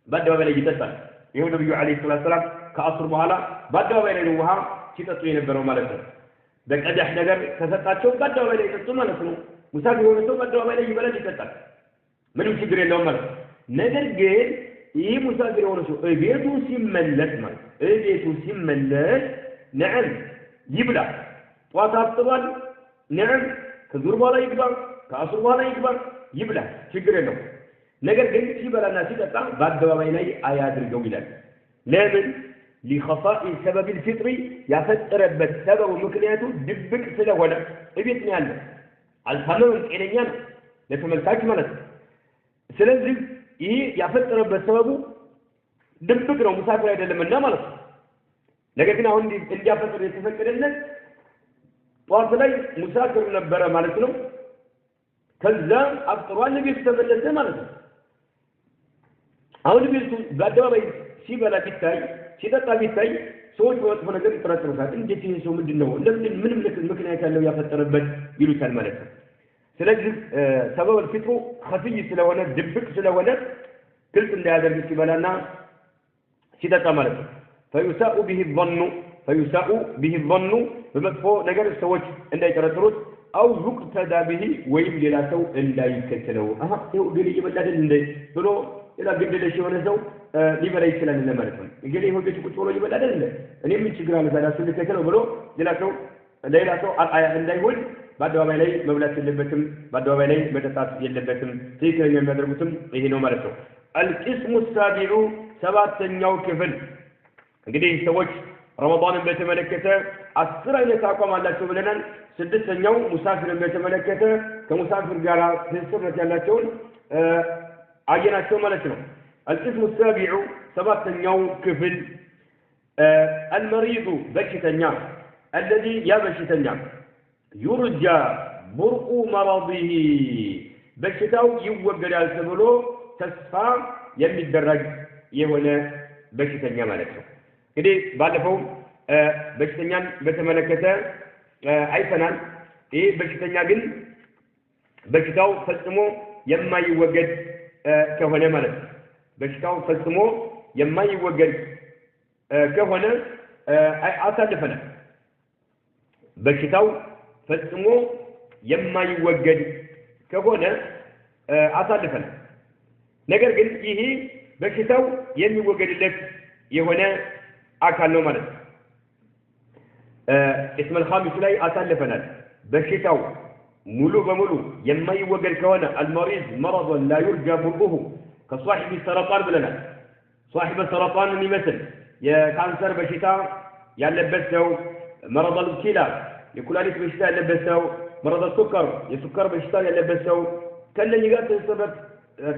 በአደባባይ ላይ ይጠጣል ይሄው ነብዩ አለይሂ ሰላም ከአስር በኋላ በአደባባይ ላይ ውሃ ሲጠጡ የነበረው ማለት ነው በቀዳህ ነገር ተሰጣቸው በአደባባይ ላይ ይጠጡ ማለት ነው ሙሳፊር የሆነ ሰው በአደባባይ ላይ ይበላል ይጠጣል ምንም ችግር የለውም ማለት ነገር ግን ይህ ሙሳፊር የሆነ ሰው እቤቱ ሲመለስ ማለት እቤቱ ሲመለስ ነዓም ይብላ ጧት አፍጥሯል نعم ከዙር በኋላ ይግባል ከአስር በኋላ ይግባል ይብላል ችግር የለው ነገር ግን ሲበላና ሲጠጣ በአደባባይ ላይ አያድርገው ይላል ለምን لخفاء سبب الفطر ያፈጠረበት ሰበቡ ምክንያቱ ድብቅ ስለሆነ እቤት ነው ያለው አልታመም ጤነኛ ነው ለተመልካች ማለት ስለዚህ ይሄ ያፈጠረበት ሰበቡ ድብቅ ነው ሙሳፊር አይደለምና ማለት ነገር ግን አሁን እንዲያፈጥር የተፈቀደለት ጧት ላይ ሙሳፊር ነበረ ማለት ነው ከዛ አፍጥሯል ቤት ተመለሰ ማለት ነው አሁን ቤቱ በአደባባይ ሲበላ ቢታይ ሲጠጣ ቢታይ ሰዎች ወጥፎ ነገር ይጠረጥሩታል እንዴት ይሄ ሰው ምንድነው ለምን ምንም ምክንያት ያለው ያፈጠረበት ይሉታል ማለት ነው ስለዚህ ሰበብ الفطر خفي ስለሆነ ድብቅ ስለሆነ ግልጽ እንዳያደርግ ሲበላና ሲጠጣ ማለት ነው فيساء به الظن بمدفو ነገር ሰዎች እንዳይጠረጥሩት አው يقتدى به ወይም ሌላ ሰው እንዳይከተለው ይሄው ግን ይበላል እንደ ብሎ ሌላ ግድለሽ የሆነ ሰው ሊበላ ይችላል ለማለት ነው እንግዲህ ይሄው ቤት ቁጭ ብሎ ይበላል እንደ እኔ ምን ችግር አለ ታዲያ እሱ ልከተለው ብሎ ሌላ ሰው አያ እንዳይሆን በአደባባይ ላይ መብላት የለበትም በአደባባይ ላይ መጠጣት የለበትም ትክክለኛ የሚያደርጉትም ይሄ ነው ማለት ነው القسم السابع ሰባተኛው ክፍል እንግዲህ ሰዎች ረመዳንን በተመለከተ 10 አይነት አቋም አላቸው ብለናል ስድስተኛው ሙሳፊርን በተመለከተ ከሙሳፊር ጋር ትስስርነት ያላቸውን አየናቸው ማለት ነው القسم السابع ሰባተኛው ክፍል المريض በሽተኛ الذي يبشتኛ يرجى برء مرضه በሽታው ይወገዳል ተብሎ ተስፋ የሚደረግ የሆነ በሽተኛ ማለት ነው እንግዲህ ባለፈው በሽተኛን በተመለከተ አይተናል ይህ በሽተኛ ግን በሽታው ፈጽሞ የማይወገድ ከሆነ ማለት ነው በሽታው ፈጽሞ የማይወገድ ከሆነ አሳልፈናል በሽታው ፈጽሞ የማይወገድ ከሆነ አሳልፈናል ነገር ግን ይሄ በሽታው የሚወገድለት የሆነ አካል ነው ማለት ነው اسم الخامس ላይ አሳልፈናል በሽታው ሙሉ በሙሉ የማይወገድ ከሆነ المريض مرض لا يرجى برؤه كصاحب السرطان ብለናል صاحب السرطان የሚመስል የካንሰር በሽታ ያለበት ሰው مرض الكلى የኩላሊት በሽታ ያለበት ሰው مرض السكر የስኳር በሽታ ያለበት ሰው ከነኚህ ጋር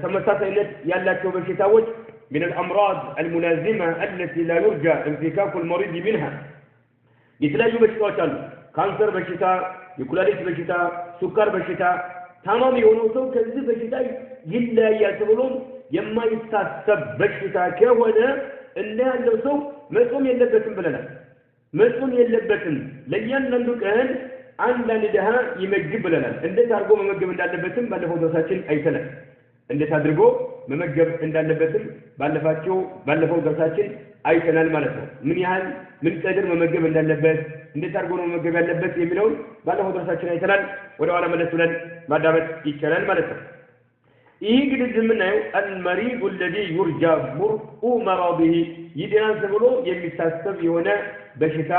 ተመሳሳይነት ያላቸው በሽታዎች من الأمراض الملازمة التي لا يرجى انفكاك المريض منها የተለያዩ በሽታዎች አሉ ካንሰር በሽታ የኩላሊት በሽታ ስኳር በሽታ ታማሚ የሆነው ሰው ከዚህ በሽታ ይለያያል ተብሎ የማይታሰብ በሽታ ከሆነ እንደ ያለው ሰው መጾም የለበትም ብለናል መጾም የለበትም ለእያንዳንዱ ቀን አንዳንድ ደሃ ይመግብ ብለናል እንዴት አድርጎ መመገብ እንዳለበትም ባለፈው ደርሳችን አይተናል እንዴት አድርጎ መመገብ እንዳለበትም ባለፈው ደርሳችን አይተናል ማለት ነው ምን ያህል ምን ቀድር መመገብ እንዳለበት እንዴት አድርጎ ነው መመገብ ያለበት የሚለው ባለፈው ደርሳችን አይተናል ወደ ኋላ መለስ ብለን ማዳመጥ ይቻላል ማለት ነው ይህ ግድ የምናየው المريض الذي يرجى برء مرضه ይድናል ተብሎ የሚታሰብ የሆነ በሽታ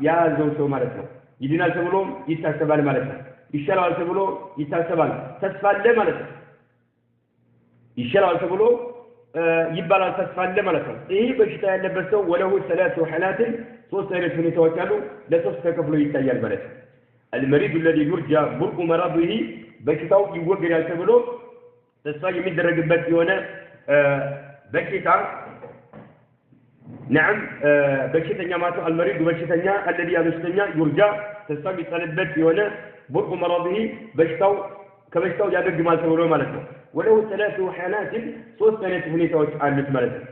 ያዘው ሰው ማለት ነው ይድናል ተብሎ ይታሰባል ማለት ነው ይሻላል ተብሎ ይታሰባል ተስፋ አለ ማለት ነው ይሻላል ተብሎ ይባላል ተስፋ አለ ማለት ነው ይሄ በሽታ ያለበት ሰው ወለው ثلاث حالات ሶስት አይነት ሁኔታዎች አሉ ለሶስት ተከፍሎ ይታያል ማለት ነው المريض الذي يرجى برء مرضه በሽታው ይወገዳል ተብሎ ተስፋ የሚደረግበት የሆነ በሽታ نعم በሽተኛ ማለት المريض በሽተኛ الذي በሽተኛ يرجى ተስፋ የሚጣልበት የሆነ برء مرضه በሽታው ከበሽታው ያገግማል ተብሎ ማለት ነው ولو ثلاث حالات ሶስት አይነት ሁኔታዎች አሉት ማለት ነው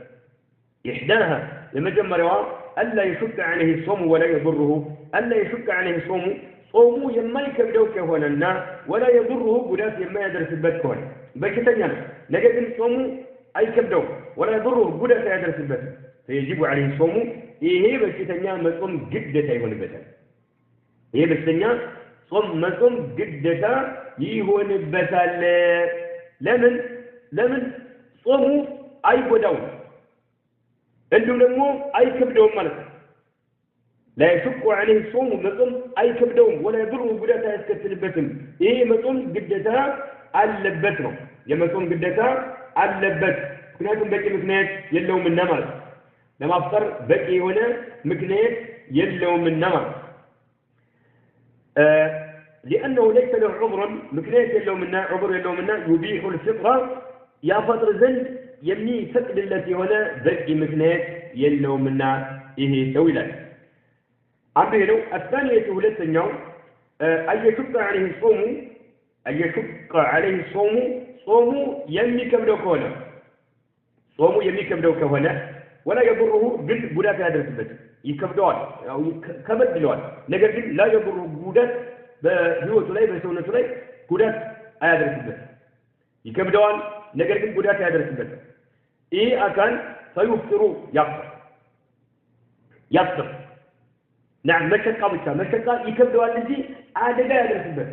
إحداها የመጀመሪያዋ ألا يشك عليه الصوم ولا يضره ألا يشك عليه الصوم صوم የማይከብደው ከሆነና ولا يضره ጉዳት የማያደርስበት ከሆነ በሽተኛ ነው ነገር ግን ጾሙ አይከብደው ولا يضره ጉዳት ያደርስበት فيجب عليه الصوم ይሄ በሽተኛ መጾም ግዴታ ይሆንበታል ይሄ በሽተኛ ጾም መጾም ግዴታ ይሆንበታል ለምን ጾሙ አይጎዳው እንዲሁም ደግሞ አይከብደውም ማለት ነው لا يشق عليه الصوم መጾም አይከብደውም ولا يضره ጉዳት አያስከትልበትም ይሄ መጾም ግዴታ አለበት ነው የመጾም ግዴታ አለበት ምክንያቱም በቂ ምክንያት የለውምና ማለት ነው ለማፍጠር በቂ የሆነ ምክንያት የለውምና ማለት لأنه ليس له عذر مكنيت يلومنا عذر يلومنا يبيح الفطرة يا فطر زند يمني فقد التي هنا بقي مكنيت يلومنا إيه سويلا عبيرو الثانية ولتن يوم أن يشق عليه الصوم صوم يمني كبدو كونا صوم يمني كبدو كونا ولا يضره بلا في هذا الثبت يكبدوان أو كبدلوان لكن لا يضره بودات በህይወቱ ላይ በሰውነቱ ላይ ጉዳት አያደርስበት ይከብደዋል ነገር ግን ጉዳት አያደርስበት ይሄ አካል ፈይፍጥሩ ያፍጥር نعم መሸቃ ብቻ መሸቃ ይከብደዋል እንጂ አደጋ ያደርስበት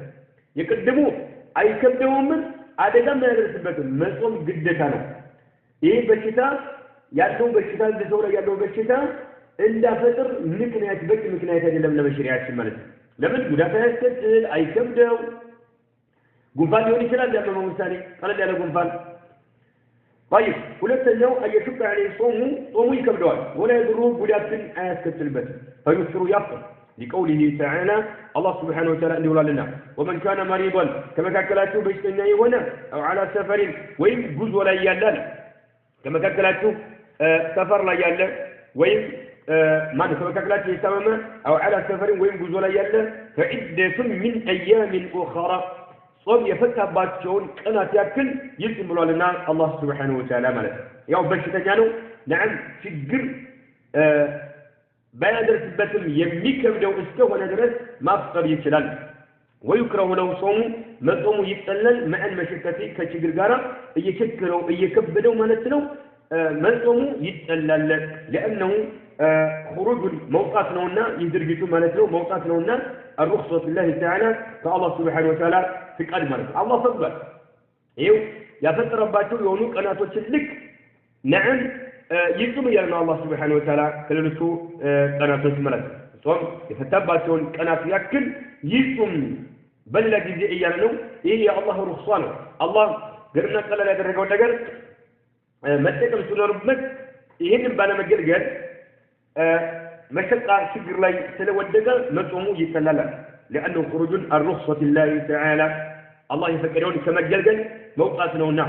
የቅድሙ አይከብደውም አደጋም ያደርስበት መጾም ግዴታ ነው ይሄ በሽታ ያለው በሽታ እንደሰው ላይ ያለው በሽታ እንዳፈጥር ምክንያት በቂ ምክንያት አይደለም ለበሽሪያችን ማለት ነው ለምን ጉዳት ያስከትል አይከብደው ጉንፋን ሊሆን ይችላል ያለው ምሳሌ ቀለል ያለ ጉንፋን طيب ሁለተኛው አየሽቅ عليه ጾሙ ይከብደዋል ወላ ይድሩ ጉዳትን አያስከትልበት ፈይፍጥሩ ያፍጥር لقوله تعالى الله سبحانه وتعالى እንዲህ ብሏልና ومن كان مريضا ከመካከላችሁ በሽተኛ የሆነ او على سفر ወይም ጉዞ ላይ ያለ ከመካከላችሁ ሰፈር ላይ ያለ ወይም ما نتوكلات يسمى أو على سفر وين جزولا يلا فعدة من أيام أخرى صوم يفتح باتشون أنا تأكل يسمى لنا الله سبحانه وتعالى ملك يوم بشتجانو نعم في الجر بادر البتم يميك بدو استوى ندرس ما فطر يشلل ويكره له صوم ما صوم يتسلل مع المشقة كشجر جارة يشكره يكبدو ما نتلو ما صوم يتسلل لأنه خروج موقات نونا يدرجتو مالتنا موقات نونا الرخصة لله تعالى فالله سبحانه وتعالى في قد مالت الله فضل إيو يا فتر رباتو يونوك أنا توشلك نعم يسمى يلنا الله سبحانه وتعالى كلنسو أنا توشمالت صوم يفتباتون أنا يأكل يسمى بل لا جزء إيانو إيه الله رخصانه الله قرنا قال لا درجة وتجر متكم سنة ربك ይሄንን ባለመገልገል መሸቃ ችግር ላይ ስለወደቀ መጾሙ ይከለላል لانه خروج الرخصه الله تعالى الله يفكرون كما جلجل موقات نونا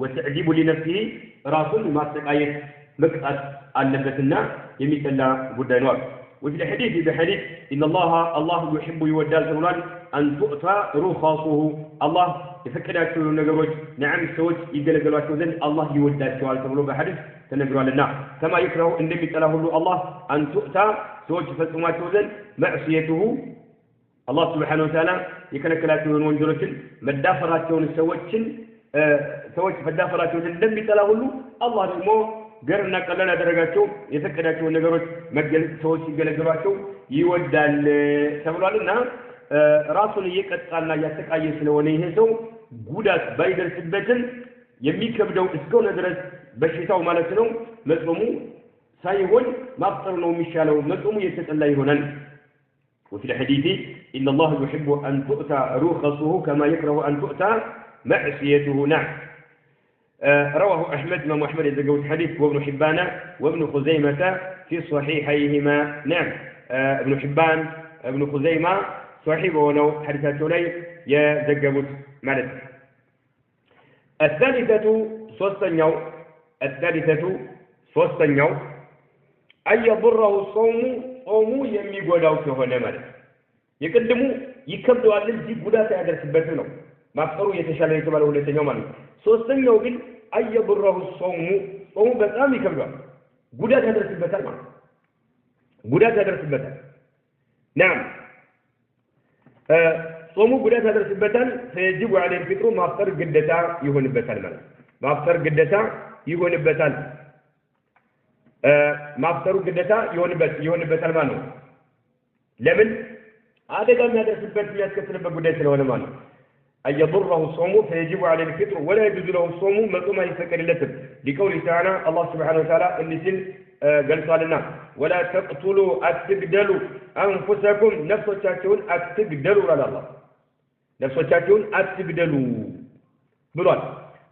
وتعذيب لنفسه راسل ما تقايت مقات علبتنا يميتلا غداي نور وفي الحديث بحديث ان الله يحب يودال سولان ان تؤتى رخصه الله يفكراتو ነገሮች نعم ሰዎች ይገለገሏቸው ዘንድ አላህ ይወዳቸዋል ተብሎ በሐዲስ ተነግሯልና كما يكره እንደሚጠላ ሁሉ አላህ ان تؤتى ሰዎች ይፈጽሟቸው ዘንድ معصيته الله سبحانه وتعالى የከለከላቸውን ወንጀሎችን መዳፈራቸውን ሰዎች መዳፈራቸውን እንደሚጠላ ሁሉ አላህ ደግሞ ገርና ቀለል ያደረጋቸው የፈቀዳቸውን ነገሮች መገለጽ ሰዎች ይገለገሏቸው ይወዳል ተብሏልና ራሱን እየቀጣና ያተቃየ ስለሆነ ይሄ ሰው ጉዳት ባይደርስበትም የሚከብደው እስከሆነ ድረስ በሽታው ማለት ነው መጾሙ ሳይሆን ማፍጠር ነው የሚሻለው መጾሙ የተጠላ ይሆናል وفي الحديث إن الله يحب أن تؤتى رخصه كما يكره أن تؤتى معصيته نعم رواه أحمد ما أحمد يزقوا الحديث وابن حبان وابن خزيمة في صحيحيهما نعم ابن حبان ابن خزيمة صحيحه ولو حديثات لي يزقوا مالك الثالثة صوستنيو أن يضره الصوم ጾሙ የሚጎዳው ከሆነ ማለት የቀደሙ ይከብደዋል እንጂ ጉዳት ያደርስበት ነው ማፍጠሩ የተሻለ የተባለው ሁለተኛው ማለት ሶስተኛው ግን አየብረሁ ጾሙ በጣም ይከብደዋል ጉዳት ያደርስበታል ማለት ጉዳት ያደርስበታል نعم ጾሙ ጉዳት ያደርስበታል فيجب عليه الفطر ማፍጠር ግዴታ ይሆንበታል ማለት ማፍጠር ግዴታ ይሆንበታል ማፍጠሩ ግዴታ ይሆንበታል ማለት ነው ለምን አደጋ የሚያደርስበት የሚያስከትልበት ጉዳይ ስለሆነ ማለት ነው أيضره الصوم فيجب عليه الفطر ولا يجوز له الصوم مطمع يفكر لتب لقوله تعالى الله سبحانه وتعالى اللي سن قال لنا ولا تقتلوا أتقدلوا أنفسكم نفسكم أتقدلوا على الله نفسكم أتقدلوا بلوان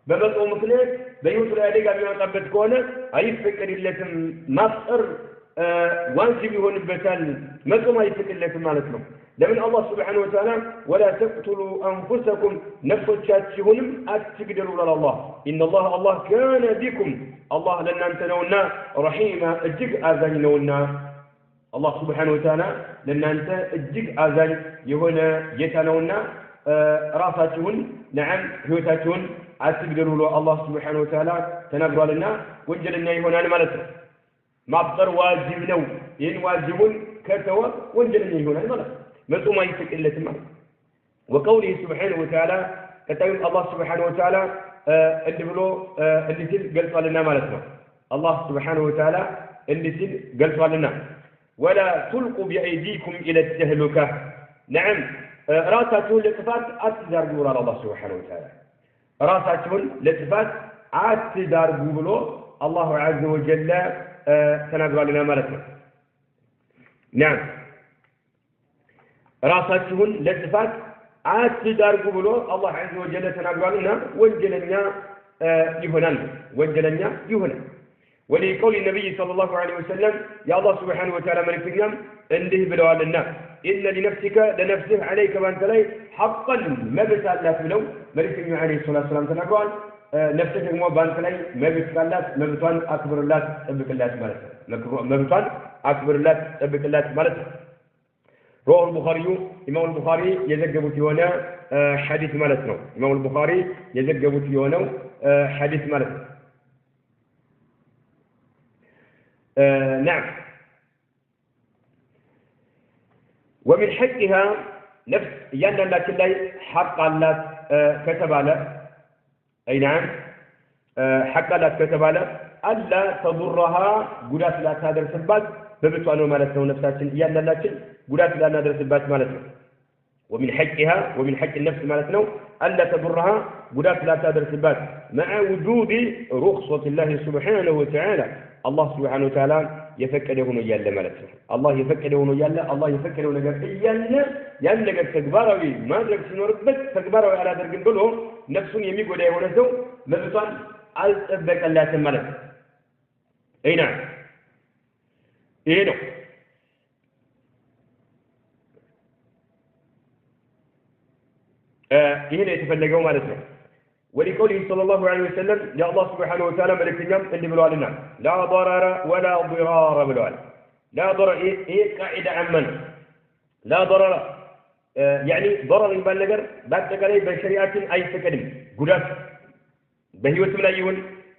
በመጾም ምክንያት በህይወት ላይ አደጋ የሚያመጣበት ከሆነ አይፈቀድለትም ማፍጠር ዋጅብ ይሆንበታል መጾም አይፈቀድለትም ማለት ነው ለምን አላህ Subhanahu Wa Ta'ala ولا تقتلوا انفسكم ነፍሶቻችሁንም አትግደሉ አላህ ان الله كان بكم الله ለእናንተ ነውና ረሂማ እጅግ አዛኝ ነውና አላህ Subhanahu Wa Ta'ala ለእናንተ እጅግ አዛኝ የሆነ ጌታ ነውና ራሳችሁን نعم ህይወታችሁን አትግደሉ ብሎ አላህ Subhanahu Wa Ta'ala ተናግሯልና ወንጀለኛ ይሆናል ማለት ነው ማፍጠር ዋጅብ ነው ይህን ዋጅቡን ከተወ ወንጀለኛ ይሆናል ማለት ነው መጾም አይፈቀድለትም ማለት وقوله سبحانه وتعالى كتاب الله سبحانه وتعالى اللي بلو اللي تل قلت لنا مالتنا الله سبحانه وتعالى اللي تل قلت لنا ولا تلقوا بأيديكم إلى التهلكة نعم راساتون لتفات أتدار قول الله سبحانه وتعالى راساتون لتفات أتدار قول الله عز وجل تنقل لنا مالتنا نعم راساتون لتفات أتدار قول الله عز وجل تنقل لنا وانجلنا يهنا ولقول النبي صلى الله عليه وسلم يا الله سبحانه وتعالى ملكنا انده بلوال الناس إن لنفسك لنفسه عليك بأنت لي حقا ما بسأل فلو ملكنا عليه الصلاة والسلام تنقل نفسك مو بأنت لي ما بسأل ما بسأل أكبر الله تبك الله مالته ما بسأل أكبر الله تبك الله مالته رواه البخاري إمام البخاري يزجب تيونا حديث مالتنا إمام البخاري يزجب تيونا حديث مالتنا نعم ومن حقها نفس ين لكن لا حق الله كتب على أي نعم حق الله كتب على ألا تضرها قدات لا تادر سبات ببتوانو مالتنا ونفساتنا إيانا لكن قدات لا نادر سبات مالتنا ومن حق النفس مالتنا ألا تضرها قدات لا تادر سبات مع وجود رخصة الله سبحانه وتعالى الله سبحانه وتعالى يفكره يالا مالتنا الله يفكره يالا الله يفكره نجر يالا يالا نجر تكباروي ما درك سنوربت تكباروي على درك بلو نفسه يميق ولا يونسو مبطان ألتبك الله تمالك أي نعم إيه نعم هنا يتفلقوا مالتنا ولقوله صلى الله عليه وسلم يا الله سبحانه وتعالى ملك اليوم اللي بلوالنا لا ضرر ولا ضرار بلوال لا ضرر إيه قاعدة عمنا لا ضرر يعني ضرر يبالغر بعد ذلك بشريعة أي سكدم قدات بهيوت ملايون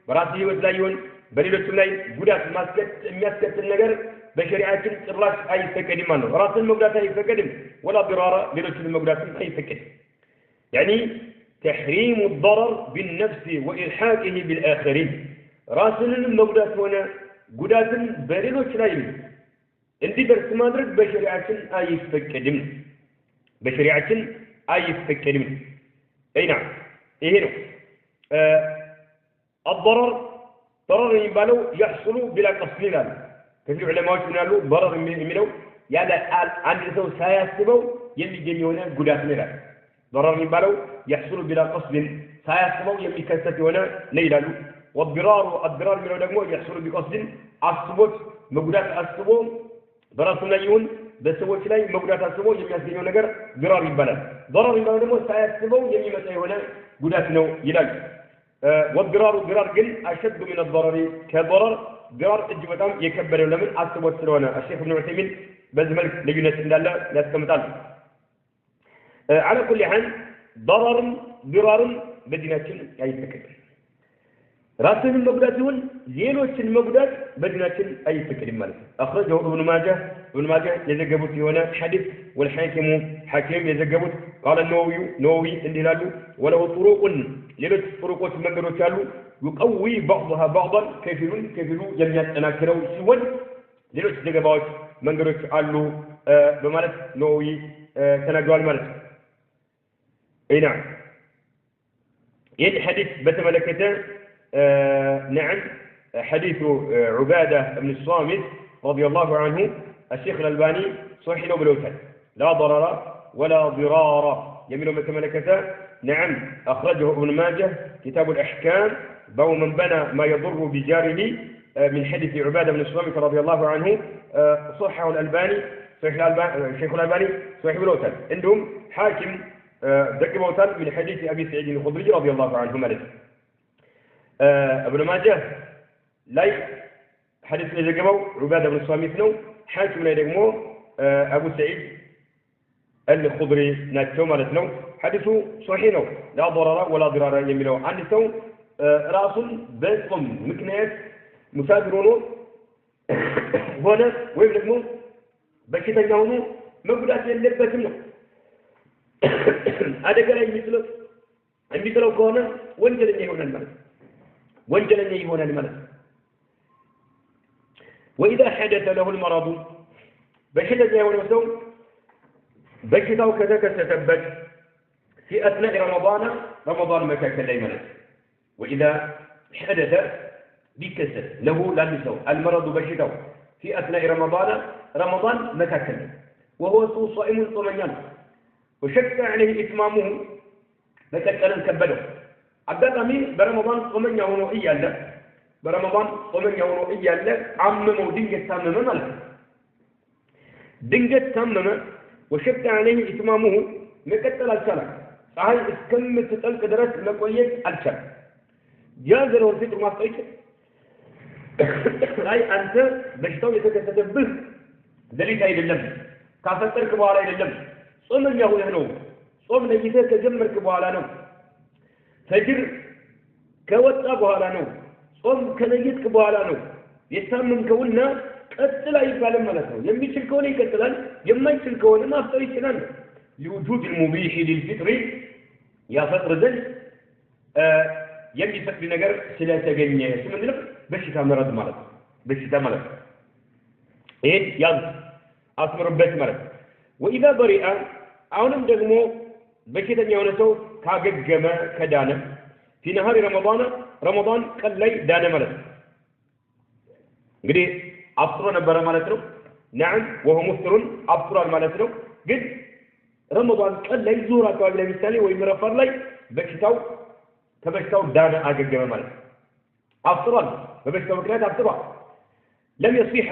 براسي هيوت ملايون بليلوت ملاي قدات ماسكت النجر بشريعة الراس أي سكدم منه راس المقدات أي سكدم ولا ضرار ليلوت المقدات أي سكدم يعني تحريم الضرر بالنفس وإلحاقه بالآخرين راسل المقدات هنا قدات بليلوت ملايون عندي درس ما درك بشريعة أي سكدم بشريعة أي سكدم أي نعم إيه نعم الضرر ضرر يبالو يحصل بلا قصد له كثير علماء يقولوا ضرر منه يعني عند سو سياسبو يلي جنيونه قدات له ضرر يبالو يحصل بلا قصد سياسبو يلي كسته هنا نيلالو والضرار منه دغمو يحصل بقصد أسبوت مقدات أسبو ضرر سنيون በሰዎች ላይ መጉዳት አስቦ የሚያስገኘው ነገር ضرر ይባላል ضرر ይባላል ደግሞ ሳያስበው የሚመጣ የሆነ ጉዳት ነው ይላል والضرر ግን أشد من الضرر كضرر ضرر እጅ በጣም የከበደው ለምን አስቦት ስለሆነ الشيخ ابن عثيمين በዚህ መልክ ልዩነት እንዳለ ያስቀምጣል على كل حال ضرر በዲናችን አይፈቀድም راسل المقدات يقول زينوش المقدات بدناكن أي فكر مالك أخرجه ابن ماجه يزقبت هنا حديث والحاكم حاكم يزقبت قال النووي اندلالو وله طرق لبس طرقات مقدروا كالو يقوي بعضها بعضا كيفلو جميعات تناكروا سوى لبس زقبات مقدروا كالو بمالك نووي تناقوا المالك اي نعم حديث بتملكته نعم حديث عبادة بن الصامت رضي الله عنه الشيخ الألباني صحيح له بالوتر لا ضرر ولا ضرار يميل متملكته نعم أخرجه ابن ماجه كتاب الأحكام باب من بنى ما يضر بجاره من حديث عبادة بن الصامت رضي الله عنه صححه الألباني الشيخ الألباني صحيح بالوتر عندهم حاكم ذكر موتر من حديث أبي سعيد الخدري رضي الله عنه مالك ابن ماجه لاي حديث اللي جابوا عبادة بن الصامت نو حاكم لا يدقمو أبو سعيد الخضري ناتشو مالتنو حديثه صحيح نو لا ضرر ولا ضرار يميلو عن سو راس بيتهم مكنيات مسافرونو هنا ويبلغمو بكتناونو مقدات يلبتم نو هذا كلام مثله كونه وانجلن يهون الملك وانجلن يهون الملك وإذا حدث له المرض بشدة يهون المسوم بشتاو كذا كتثبت في أثناء رمضان مكاك الملك وإذا حدث بكسر له لا نسو المرض بشتاو في أثناء رمضان مكاك وهو صائم صميان وشك عليه إتمامه بكتلن كبده أقدامي برمضان صمن يهونو إياله برمضان صمن يهونو إياله عممو دنجة تاممة ملك دنجة تاممة وشك عليه إتمامه مكتل السنة صحيح اسكم تتلك درس لقوية الشر جاز له الفطر ما فيك أي أنت بشتو يتكتبه دليل هاي للم كافترك بوالا للم صمن يهونو صمن يجيك جمرك بوالا نو فجر كوت أبوها نو صوم كنيت كبوها نو يتمم كوننا قتل أي كلام ملكه يمي تلكوني قتلان يمي تلكوني ما أفتري كلام لوجود المبيح للفطر يا فطر ذل يمي فطر نجر سلاسة جنيه شو من ذلك በሽታ መረድ ማለት በሽታ ማለት ይሄ ያዝ አስምርበት ማለት وإذا برئ አሁንም ደግሞ በሽተኛ የሆነ ሰው ካገገመ ከዳነ في نهار رمضان ቀን ላይ ዳነ ማለት እንግዲህ አፍጥሮ ነበረ ማለት ነው نعم وهو مفطر አፍጥሯል ማለት ነው ግን ረመዳን ቀን ላይ ዙር አካባቢ ላይ ምሳሌ ወይ ረፋር ላይ ከበሽታው ዳነ አገገመ ማለት አፍጥሯል በበሽታው ምክንያት አፍጥሯል لم يصح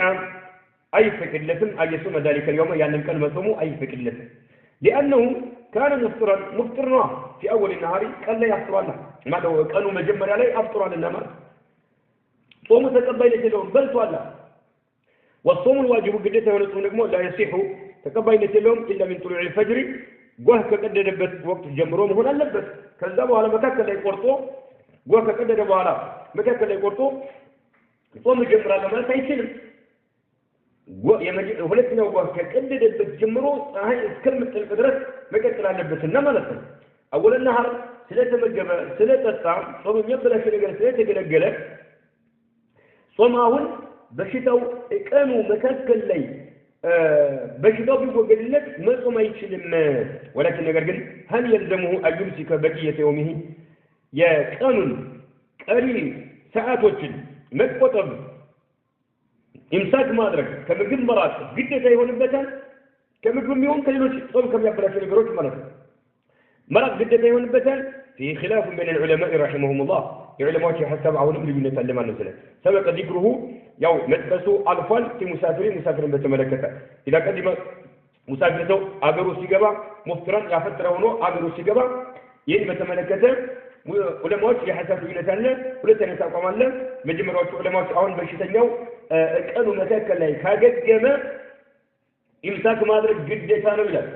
أي فكلة أن يصوم ذلك اليوم يعني كان مصومه أي فكلة لأنه كان مفطرا في أول النهار قال لا يفطر الله ما لو كانوا مجمر عليه أفطر على النمر صوم تقبل لهم بل الله والصوم الواجب قدته ونصوم لا يصح تقبل لهم إلا من طلوع الفجر جوه كقدر وقت الجمرون هنا لبس كذبوا على مكان لا يقرطوا جوه كقدر على مكان لا يقرطوا صوم الجمر على ما سيسلم ሁለተኛው ወር ከቀደደበት ጀምሮ ፀሐይ እስከምትጠልቅ ድረስ መቀጠል አለበትና ማለት ነው አወለ ነሐር ስለተመገበ ስለጠጣ ጾም የሚበላሽ ነገር ስለተገለገለ ጾማውን በሽታው ቀኑ መካከል ላይ በሽታው ቢወገድለት መጾም አይችልም ولكن ነገር ግን هل يلزمه أن يمسك بقية يومه የቀኑን ቀሪ ሰዓቶችን መቆጠብ ኢምሳክ ማድረግ ከምግብ መራቅ ግዴታ ይሆንበታል ከምግብ የሚሆን ከሌሎች ጾም ከሚያበላሹ ነገሮች ማለት ነው መራቅ ግዴታ ይሆንበታል في خلاف بين العلماء رحمهم الله የዑለማዎች ሐሳብ አሁንም ልዩነት አለ ማለት ነው ሰበቀ ذكره ያው መጥቀሱ አልፏል في ሙሳፊርን በተመለከተ إذا قدم ሙሳፊር ሰው አገሩ ሲገባ ሙፍጥራን ያፈጥረ ሆኖ አገሩ ሲገባ ይህን በተመለከተ ዑለማዎች የሐሳብ ልዩነት አለ ሁለተኛ ተቋም አለ መጀመሪያዎቹ ዑለማዎች አሁን በሽተኛው ቀኑ መካከል ላይ ካገገመ ኢምሳክ ማድረግ ግዴታ ነው ይላል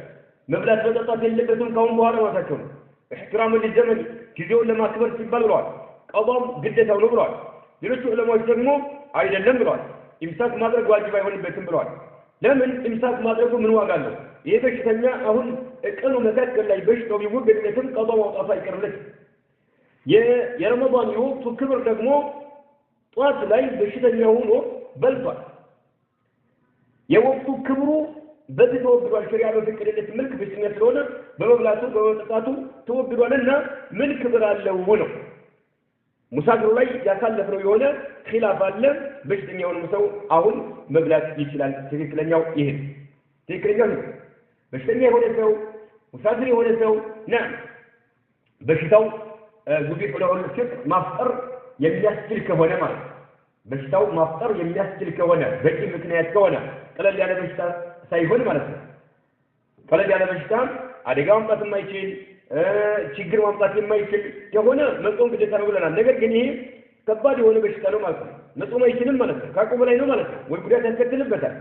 መብላት መጠጣት የለበትም ካሁን በኋላ ማሳቸው ነው احترام للزمن ጊዜውን ለማክበር ሲባል ብለዋል ቀዷም ግዴታው ነው ብለዋል ሌሎች ዑለማዎች ደግሞ አይደለም ብለዋል ኢምሳክ ማድረግ ዋጅብ አይሆንበትም ብለዋል ለምን ኢምሳክ ማድረጉ ምን ዋጋ አለው ይሄ በሽተኛ አሁን ቀኑ መካከል ላይ በሽታው ቢወገድለትም ቀዷ ማውጣት አይቀርለትም የረመዳን የወቅቱ ክብር ደግሞ ጧት ላይ በሽተኛ ሆኖ በልቷል የወቅቱ ክብሩ በዚህ ተወግዷል ሸሪዓ በፈቀደለት መልክ በሽተኛ ስለሆነ በመብላቱ በመጠጣቱ ተወግዷልና ምን ክብር አለው ነው ሙሳፊሩ ላይ ያሳለፈው የሆነ ኺላፍ አለ በሽተኛው ሰው አሁን መብላት ይችላል ትክክለኛው ይሄ ትክክለኛው በሽተኛ የሆነ ሰው ሙሳፊር የሆነ ሰው ና በሽታው ጉቢህ ለሆነ ፍጥር ማፍጠር የሚያስችል ከሆነ ማለት በሽታው ማፍጠር የሚያስችል ከሆነ በቂ ምክንያት ከሆነ ቀለል ያለ በሽታ ሳይሆን ማለት ነው ቀለል ያለ በሽታ አደጋ ማምጣት የማይችል ችግር ማምጣት የማይችል ከሆነ መጾም ግዴታ ነው ብለናል ነገር ግን ይሄ ከባድ የሆነ በሽታ ነው ማለት ነው መጾም አይችልም ማለት ነው ካቆም ላይ ነው ማለት ነው ወይ ጉዳት ያስከትልበታል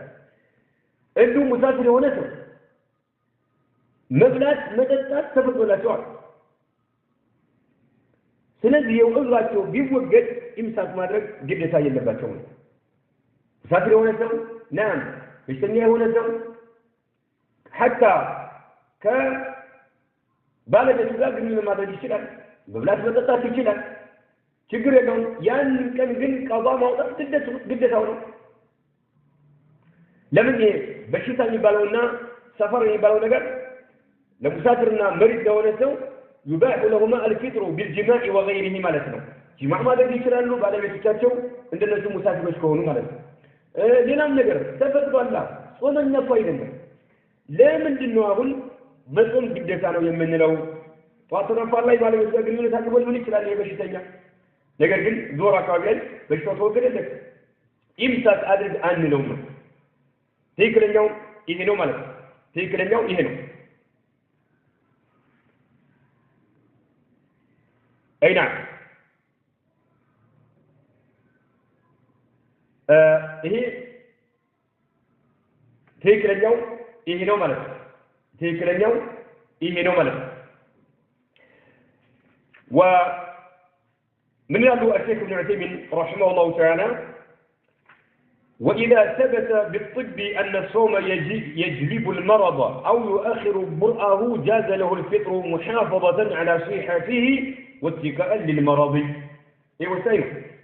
እንዲሁ ሙሳፊር የሆነ ሰው መብላት መጠጣት ተፈቅዶላቸዋል ስለዚህ የዑዝራቸው ቢወገድ ኢምሳክ ማድረግ ግዴታ የለባቸው ሙሳፊር የሆነ ሰው ናም በሽተኛ የሆነ ሰው حتى ከባለቤቱ ጋር ግንኙነት ማድረግ ይችላል መብላት መጠጣት ይችላል ችግር የለውም ያን ቀን ግን ቀዷ ማውጣት ግዴታው ነው ለምን ይሄ በሽታ የሚባለውና ሰፈር የሚባለው ነገር ለሙሳፊርና መሪድ ለሆነ ሰው يباح لهما الفطر بالجماع وغيره مالتنا جماع ما دغ ይችላሉ ባለቤቶቻቸው እንደነሱ ሙሳፊሮች ከሆኑ ማለት ነው ሌላም ነገር ተፈቅዷል ጾመኛ እኮ አይደለም ለምንድን ነው አሁን መጾም ግዴታ ነው የምንለው ጧትረፋር ላይ ባለቤት ጋር ግንኙነት አድርጎ ሊሆን ይችላል የበሽተኛ ነገር ግን ዞር አካባቢ ላይ በሽታው ተወገደለት ኢምሳክ አድርግ አንለው ነው ትክክለኛው ይሄ ነው ማለት ነው ትክክለኛው ይሄ ነው أي نعم هي تذكر اليوم إيه نوم ملك تذكر اليوم إيه نوم ملك ومن يقول الشيخ ابن عثيمين رحمه الله تعالى وإذا ثبت بالطب أن الصوم يجلب المرض أو يؤخر برءه جاز له الفطر محافظة على صحته واتكاء للمرض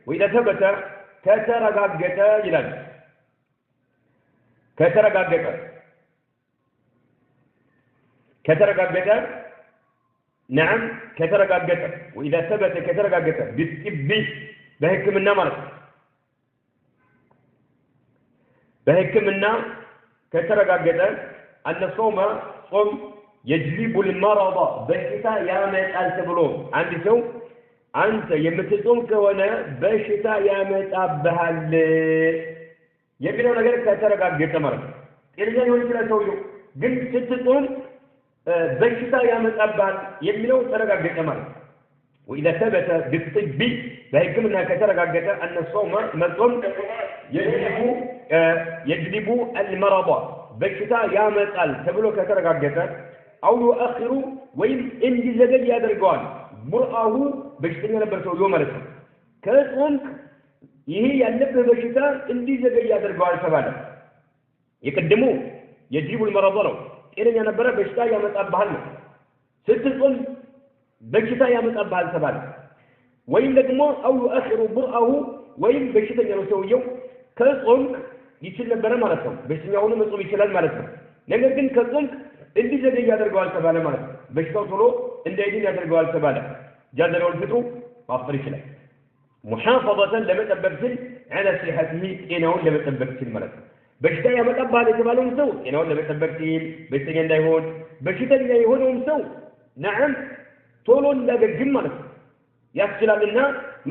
وإذا ثبت ከተረጋገጠ ይላል ከተረጋገጠ نعم ከተረጋገጠ وإذا ثبت ከተረጋገጠ بالطب በህክምና ማለት ነው በህክምና ከተረጋገጠ أن الصوم صوم يجلب المرض በሽታ ያመጣል ተብሎ አንድ ሰው አንተ የምትጾም ከሆነ በሽታ ያመጣብሃል የሚለው ነገር ከተረጋገጠ ማለት ነው ጤነኛ ሊሆን ይችላል ሰውየው ግን ስትጾም በሽታ ያመጣብሃል የሚለው ተረጋገጠ ማለት ነው وإذا ثبت بالطب በህክምና ከተረጋገጠ أن الصوم መጾም يجلب المرض በሽታ ያመጣል ተብሎ ከተረጋገጠ أو يؤخر ወይም እንዲዘገይ ያደርገዋል ሙርአሁ በሽተኛ ነበር ሰውየው ማለት ነው ከጾምክ ይሄ ያለበት በሽታ እንዲዘገይ ያደርገዋል ተባለ የቀደሙ يجلب المرض ነው ጤነኛ ነበር በሽታ ያመጣብሃል ነው ስትጾም በሽታ ያመጣብሃል ተባለ ወይም ደግሞ أو يؤخر ሙርአሁ ወይም በሽተኛ ነው ሰውየው ከጾምክ ይችል ነበር ማለት ነው በሽተኛው ነው መጾም ይችላል ማለት ነው ነገር ግን ከጾምክ እንዲዘገይ ያደርገዋል ተባለ ማለት ነው በሽታው ቶሎ እንዳይድን ያደርገዋል ተባለ ጃዘለው الفطر ማፍጠር ይችላል محافظة ለመጠበቅ ሲል على صحته ጤናውን ለመጠበቅ ሲል ማለት ነው በሽታ ያመጣብሃል የተባለውን ሰው ጤናውን ለመጠበቅ ሲል በሽተኛ እንዳይሆን በሽተኛ የሆነውን ሰው نعم ቶሎ እንዳገግም ማለት ነው ያስችላልና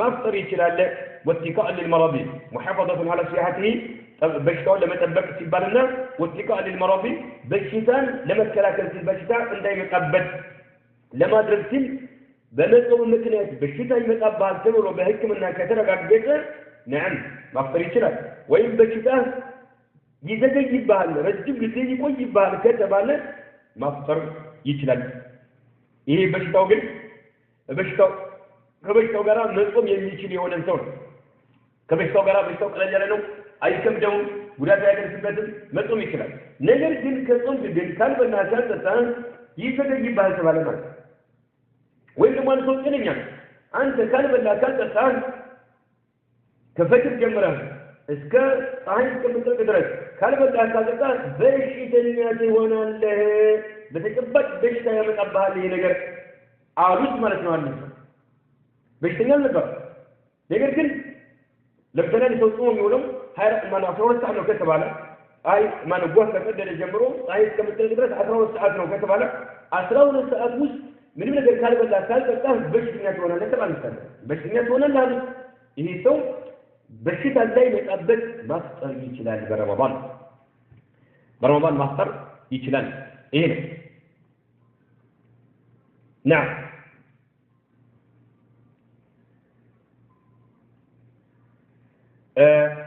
ማፍጠር ይችላል واتقاء للمرض محافظة على صحته በሽታውን ለመጠበቅ ሲባልና واتقاء للمرض በሽታን ለመከላከል ሲል በሽታ እንዳይመጣበት ለማድረግ ሲል በመጾም ምክንያት በሽታ ይመጣብሃል ተብሎ በህክምና ከተረጋገጠ نعم ማፍጠር ይችላል ወይም በሽታ ይዘገይብሃል ረጅም ጊዜ ይቆይብሃል ከተባለ ማፍጠር ይችላል ይሄ በሽታው ግን ከበሽታው ጋር መጾም የሚችል የሆነ ሰው ነው ከበሽታው ጋር በሽታው ቀለል ያለ ነው አይከብደውም ጉዳት ያደርስበትም መጾም ይችላል ነገር ግን ከጾም ግን ካልበና ካልጠጣ ይዘገይብሃል ተባለ ማለት ወይም ደግሞ አንተ ጤነኛ አንተ ካልበላ ካልጠጣ ከፈጅር ጀምረህ እስከ ፀሐይ እስከምትጠልቅ ድረስ ካልበላ ካልጠጣ በሽተኛ ትሆናለህ በተጨባጭ በሽታ ያመጣብሃል ይሄ ነገር አሉት ማለት ነው አለ በሽተኛ ነበር ነገር ግን ለምሳሌ ሰው ጾም የሚውለው 12 ሰዓት ነው ከተባለ አይ ማን ጎህ ከቀደደ ጀምሮ ፀሐይ እስከምትጠልቅ ድረስ 12 ሰዓት ነው ከተባለ 12 ሰዓት ውስጥ ምንም ነገር ካልበላ ካልጠጣ በሽተኛ ትሆናለህ ተባለ በሽተኛ ትሆናለህ ይሄ ሰው በሽታ እንዳይመጣበት ማፍጠር ይችላል በረመዳን ማፍጠር ይችላል ይሄ ነው نعم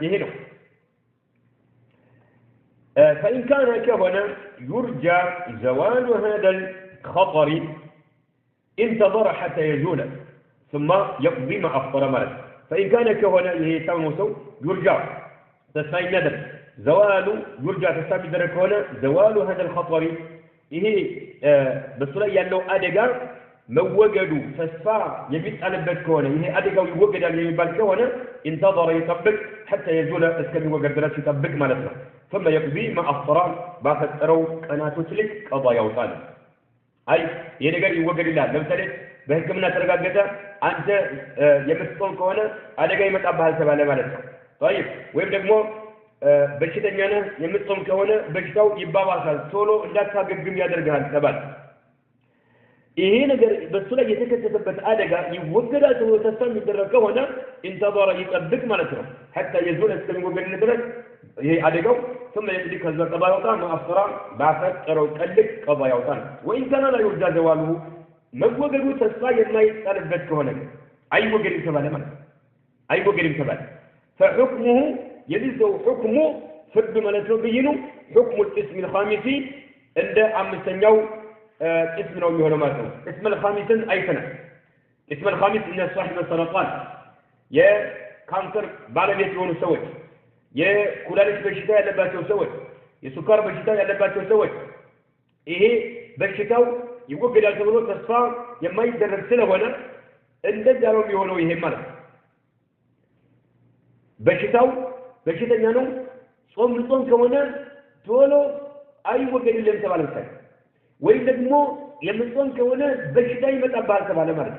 ይሄ ነው فإن كان كهنا يرجى زوال هذا الخطر انتظر حتى يزول ثم يقضي ما أفطر مالك فإن كان كهنا يهتمسو يرجع تسمى الندر زوال يرجع تسمى درك هنا زوال هذا الخطر ይሄ በሱ ላይ ያለው አደጋ መወገዱ ተስፋ የሚጣልበት ከሆነ ይሄ አደጋው ይወገዳል የሚባል ከሆነ انتظر يطبق حتى يزول እስከሚወገድ ድረስ ይጠብቅ ማለት ነው ثم يقضي ما أفطر ባፈጠረው ቀናቶች ልክ ቀዷ ያውጣል አይ ይሄ ነገር ይወገድላል ለምሳሌ በህክምና ተረጋገጠ አንተ የምትጾም ከሆነ አደጋ ይመጣብሃል ተባለ ማለት ነው طيب ወይም ደግሞ በሽተኛ ነህ የምትጾም ከሆነ በሽታው ይባባሳል ቶሎ እንዳታገግም ያደርጋል ተባለ ይሄ ነገር በሱ ላይ የተከሰተበት አደጋ ይወገዳል ተብሎ ተስፋ የሚደረግ ከሆነ انتظر ይጠብቅ ማለት ነው حتى يزول እስከሚወገድ ድረስ ይሄ አደጋው ثم يقضي ከዛ ቀባ ያውጣ ማፍጠራ ባፈጠረው ቀልቅ ቀባ ያውጣ ወይ ከና ላይ ወርጃ ዘዋሉ መወገዱ ተስፋ የማይጣልበት ከሆነ አይወገድም ተባለ ማለት አይወገድም ተባለ فحكمه يلزو حكمه فرد مالته بينه حكم الاسم الخامس عند امستኛው اسم ነው የሚሆነው ማለት ነው اسم الخامس አይተና اسم الخامس ان صاحب السرطان የካንሰር ባለቤት የሆኑ ሰዎች የኩላሊት በሽታ ያለባቸው ሰዎች የሱካር በሽታ ያለባቸው ሰዎች ይሄ በሽታው ይወገዳል ተብሎ ተስፋ የማይደረግ ስለሆነ እንደዛ ነው የሚሆነው ይሄ ማለት በሽተኛ ነው ጾም ከሆነ ቶሎ አይወገድልም ተባለ ማለት ወይ ደግሞ የምጾም ከሆነ በሽታ ይመጣብሃል ተባለ ማለት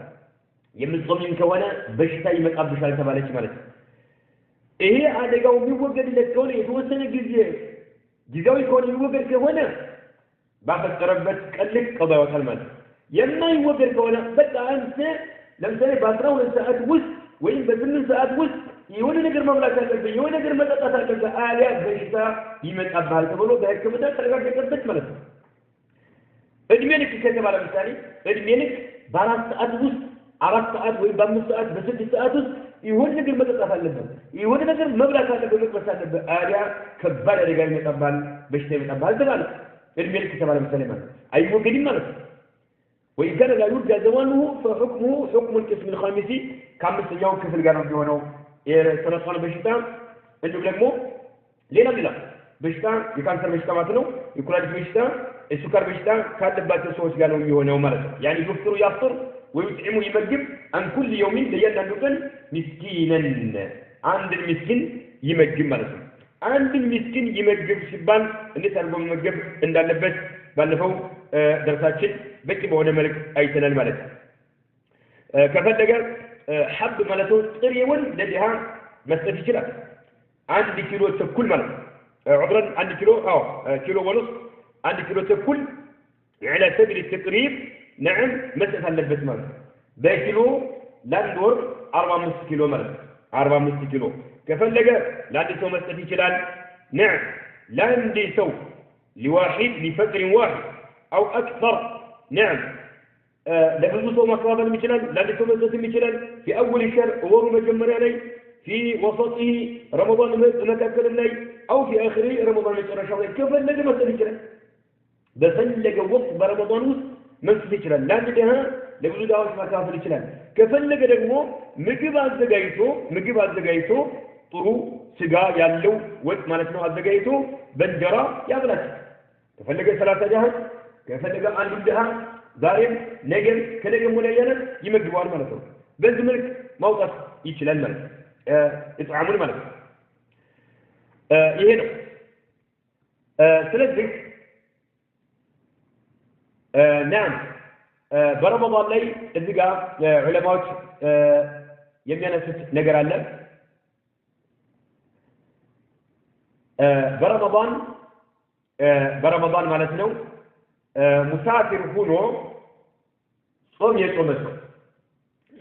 የምጾም ከሆነ በሽታ ይመጣብሻል ተባለች ማለት ይሄ አደጋው የሚወገድለት ከሆነ የተወሰነ ጊዜያዊ ከሆነ የሚወገድ ከሆነ ባፈጠረበት ቀልቅ ቀባ ይወጣል ማለት የማይወገድ ከሆነ በቃ አንተ ለምሳሌ በ12 ሰዓት ውስጥ ወይም በ8 ሰዓት ውስጥ የሆነ ነገር መብላት አለብህ የሆነ ነገር መጠጣት አለብህ አሊያ በሽታ ይመጣብሃል ተብሎ በሕክምና ተረጋገጠበት ማለት ነው እድሜ ልክ ከተባለ ለምሳሌ እድሜ ልክ በ4 ሰዓት ውስጥ 4 ሰዓት ወይም በ5 ሰዓት በ6 ሰዓት ውስጥ የሆነ ነገር መጠጣት አለብህ የሆነ ነገር መብላት አለብህ መጥበስ አለብህ አሊያ ከባድ አደጋ ይመጣብሃል በሽታ ይመጣብሃል ተባለ እድሜ ልክ ከተባለ ለምሳሌ ማለት አይወገድም ማለት ነው وإن كان لا يرجى زمانه فحكمه حكم القسم الخامس كامس يوم كفل قالوا بيهونو سرطان بشتان انتو بلقمو لينا بلا بشتان يكانسر بشتان ماتنو يكولاد بشتان السكر بشتان كاتبات السوس قالوا بيهونو مرض يعني يفطر ويطعموا يمجب عن كل يوم لينا نقل مسكينا عند المسكين يمجب مرض عند المسكين يمجب شبان اللي تربو يمجب عند اللبس بالنفو درساتشن በቂ በሆነ መልክ አይተናል ማለት ከፈለገ ሐብ ማለት ጥሬውን ለዲሃ መስጠት ይችላል 1 ኪሎ ተኩል ማለት عذرا 1 ኪሎ ኪሎ ونص 1 ኪሎ ተኩል على سبيل التقريب نعم መስጠት አለበት ማለት በኪሎ ለአንድ ወር 45 ኪሎ ማለት 45 ኪሎ ከፈለገ ለአንድ ሰው መስጠት ይችላል نعم ለአንድ ሰው لواحد لفطر واحد أو أكثر نعم لبزو سو مكرابل ميشلال لادتو مزت ميشلال في أول الشهر ورو مجمر علي في وسطه رمضان متكل لي أو في آخره رمضان مشرش علي كيف اللي مسألة ميشلال بس اللي وقت برمضان وس مسألة ميشلال لادتها لبزو داوش مكافل ميشلال كيف اللي قدمو مجيب الزجايتو طرو سجا يالو وقت ما نسمع الزجايتو بنجرا يا بلاد كيف اللي 3 جهات ከፈለገ አንድ ድሃ ዛሬም ነገም ከነገም ወዲያ ያለ ይመግባል ማለት ነው በዚህ መልክ ማውጣት ይችላል ማለት እጥዓሙን ማለት ነው ይሄ ነው ስለዚህ ናም በረመዳን ላይ እዚህ ጋር ዑለማዎች የሚያነሱት ነገር አለ በረመዳን ማለት ነው مسافر هنا صوم يصوم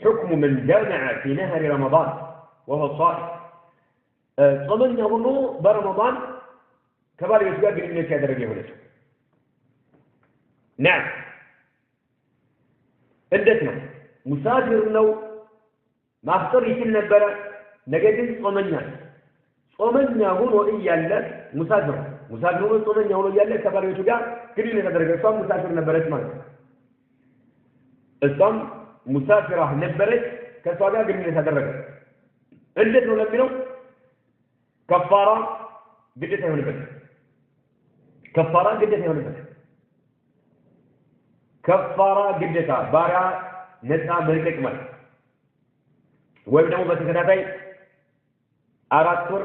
حكم من جامع في نهر رمضان وهو صائم صومنا هنا برمضان كبار يسقى بإذن كادر يهونه نعم عندنا مسافر لو ما اختار يسلنا البلاء نجد صومنا هنا إيالا مسافر هنا صومنا هنا إيالا كبار يسقى كلنا ندرج الصوم مسافر نبرت مال الصوم مسافرة نبرت كسواجا كلنا ندرج عندك نقول كفارة قدتها هنا بس كفارة قدتها هنا بس كفارة قدتها بارا نسعى ملكك مال ويبدأوا بسكتاتي أراتور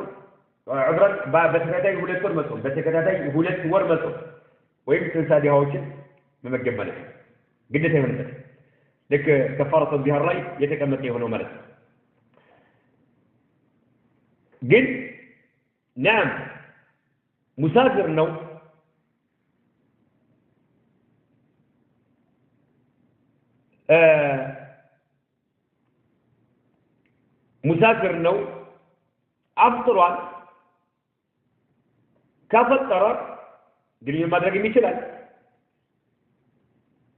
عبرا بسكتاتي هولت ور مسؤول بسكتاتي هولت ور مسؤول ወይም ተንሳዲያዎችን መመገብ ማለት ነው ግዴታ ይሆንበት ልክ ከፋራቱ ቢሃር ላይ የተቀመጠ የሆነው ማለት ነው ግን ናም ሙሳፊር ነው ሙሳፊር ነው አፍጥሯል ካፈጠረ ግን ማድረግ ይችላል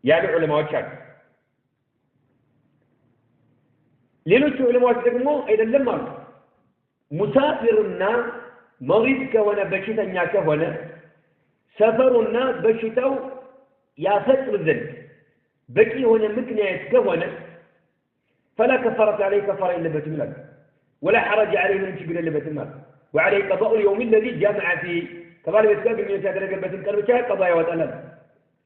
ያሉ ዑለማዎች አሉ ሌሎች ዑለማዎች ደግሞ አይደለም አሉ ሙሳፊርና መሪድ ከሆነ በሽተኛ ከሆነ ሰፈሩና በሽታው ያፈጥር ዘንድ በቂ የሆነ ምክንያት ከሆነ فلا كفارة عليه كفارة إلا بتملك ولا حرج عليه من شبه إلا بتملك وعليه قضاء اليوم الذي جامع فيه كبار يسكاب من يتدرج بتنكر بشاء قضايا وتألم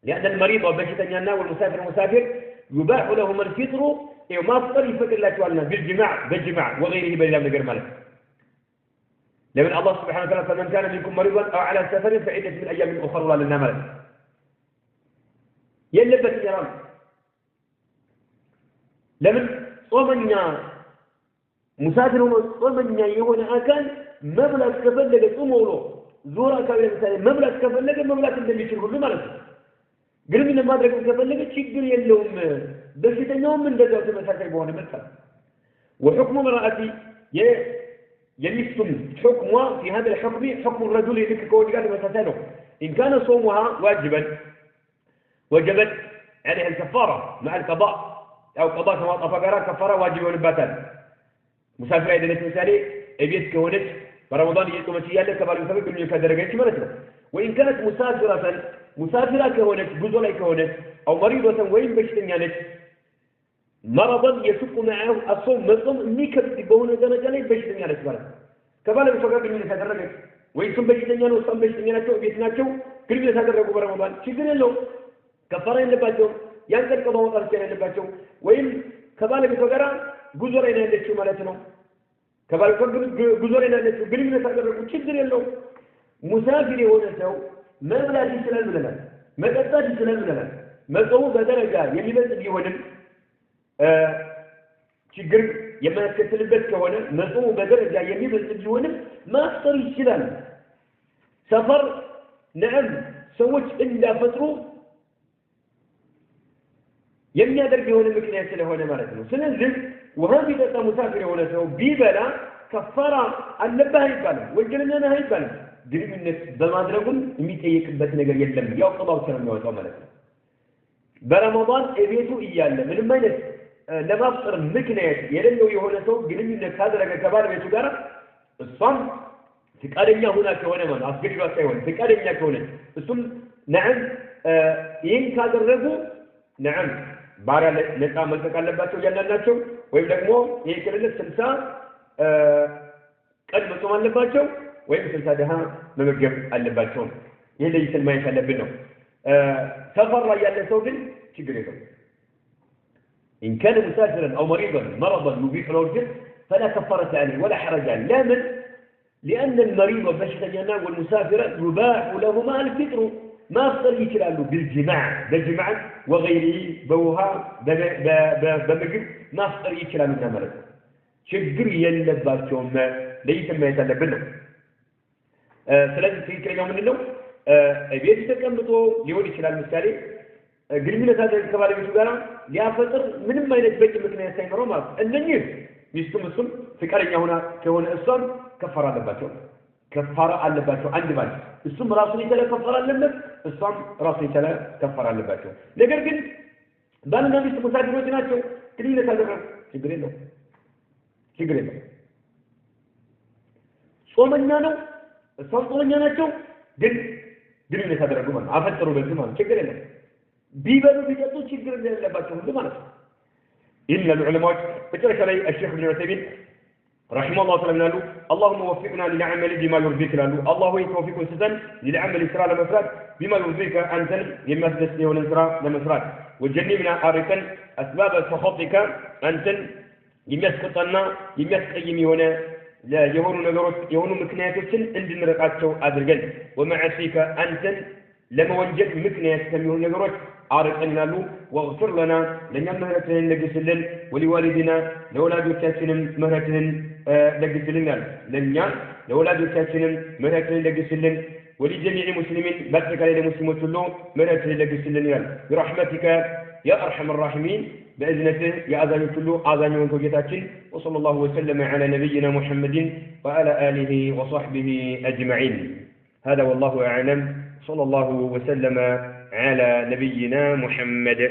لأن المريض والبشتنيانا والمسافر يباح لهم الفطر ما فطر يفكر لا توالنا بالجماع وغيره بلا نقر مالك لمن الله سبحانه وتعالى فمن كان منكم مريضا أو على سفر فعدة من أيام أخرى لنا ملك يلبس يرام لمن صومنا مسافر صومنا يهون أكل مبلغ كفلك صومولو زورا كابل مثلا مبلغ كفلك مبلغ اللي يشرب له مالك قلنا من ما أدرك كفلك تشجر يلوم بس يوم من ذا مسافر بونه مثلا وحكم امرأتي يليستم حكمها في هذا الحكم حكم الرجل يذكر كون قال مسافره إن كان صومها واجبا وجبت عليها الكفارة مع القضاء أو قضاء كما طفقرا كفارة واجبة ونباتات مسافر إذا نتمثالي أبيت كونت برمضان يجب مسيالة كبار مسافر كل يوم كدرجة مرتبة وإن كانت مسافرة كونت جزولة كونت أو مريضة وين بشتنيانت مرضا يشق معه الصوم مصوم ميكبت بونه درجة لي بشتنيانت مرة كبار مسافر كل يوم كدرجة وين ثم بشتنيان وصم بشتنيانات وبيتناتشو كل يوم كدرجة برمضان شكرا له كفارة ينباتهم ينقل قضاء وطرسين ينباتهم وين كبار مسافر جزولة ينباتهم مالتنا كبار جزولة ينباتهم كل يوم كدرجة شكرا له مسافر هنا سو ما بلا يسلم لنا ما تحتاج يسلم لنا ما تصوم بدرجة يلي بس يهونم ችግር የማያስከትልበት ከሆነ መጾሙ በደረጃ የሚበልጥ ቢሆንም ማፍጠር ይችላል ሰፈር ነዓም ሰዎች እንዳፈጥሩ የሚያደርግ የሆነ ምክንያት ስለሆነ ማለት ነው ስለዚህ ውሃ ቢጠጣ ሙሳፊር የሆነ ሰው ቢበላ ከፋራ አለበት አይባልም ወንጀለኛ ነህ አይባልም ግንኙነት በማድረጉም የሚጠየቅበት ነገር የለም ያው ቀባው ስለሚወጣው ማለት ነው በረመዳን እቤቱ እያለ ምንም አይነት ለማፍጠር ምክንያት የሌለው የሆነ ሰው ግንኙነት ካደረገ ከባለቤቱ ጋር እሷም ፍቃደኛ ሆና ከሆነ ማለት አስገድዷት ሳይሆን ፍቃደኛ ከሆነ እሱም ነዓም ይህን ካደረጉ ነዓም ባሪያ ነፃ መልቀቅ አለባቸው እያንዳንዳቸው ወይም ደግሞ ይህ ክልል 60 ቀን መጾም አለባቸው ወይም 60 ድሃ መመገብ አለባቸው ይሄ ለይተን ማየት አለብን ነው ሰፈር ላይ ያለ ሰው ግን ችግር የለውም إن كان مسافرا أو مرضا يبيح له الجد فلا كفارة عليه ولا حرج عليه لا من لأن المريض والبشرة والمسافر يباح لهما الفطر ما أفضل يكلاله بالجماع وغيره بوها بمجد ما أفضل يكلاله نمرة شجر يلباتهم ليس ما يتلبنه ثلاثة كلمة من النوم أبيت تكملوا ليون يكلال مثالي ግንኙነት አድርገን ከባለቤቱ ጋር ሊያፈጥር ምንም አይነት በቂ ምክንያት ሳይኖረው ማለት እነኚህ ሚስቱም ፍቃደኛ ሆና ከሆነ እሷም ከፋራ አለባቸው አንድ ባል እሱም ራሱን ይችላል ከፋራ አለበት እሷም ራሱን ይችላል ከፋራ አለባቸው ነገር ግን ባልና ሚስት ሙሳፊሮች ናቸው ግንኙነት አድርገው ችግር የለውም ጾመኛ ነው እሷም ጾመኛ ናቸው ግን ግንኙነት አድርገው ማለት አፈጥሩ በዚህ ማለት ችግር የለውም بيبلو بيجتو تشجر اللي لباتهم اللي ما نفسه إلا العلماء بترك علي الشيخ ابن عثيمين رحمه الله تعالى قالوا اللهم وفقنا للعمل بما يرضيك قالوا الله يتوفق سدن للعمل إسراء لمفراد بما يرضيك أنت لما تدسني ونسراء لمفراد وجنبنا عارفا أسباب سخطك أنت يمسكتنا يمسكيمي هنا لا يهون مكنياتك عند نرقاتشو أدرجل ومعصيك أنت لما وجدت مكنيات كميون نجروت عارفنا له واغفر لنا لنا مهرتنا لجسلن ولوالدنا لأولاد كاسين مهرتنا لجسلنا لنا لأولاد كاسين مهرتنا لجسلن ولجميع المسلمين بارك على المسلمين كله مهرتنا لجسلن برحمتك يا أرحم الراحمين بإذنته يا أذان كله أذان وكجتاتين وصلى الله وسلم على نبينا محمد وعلى آله وصحبه أجمعين هذا والله أعلم صلى الله وسلم على نبينا محمد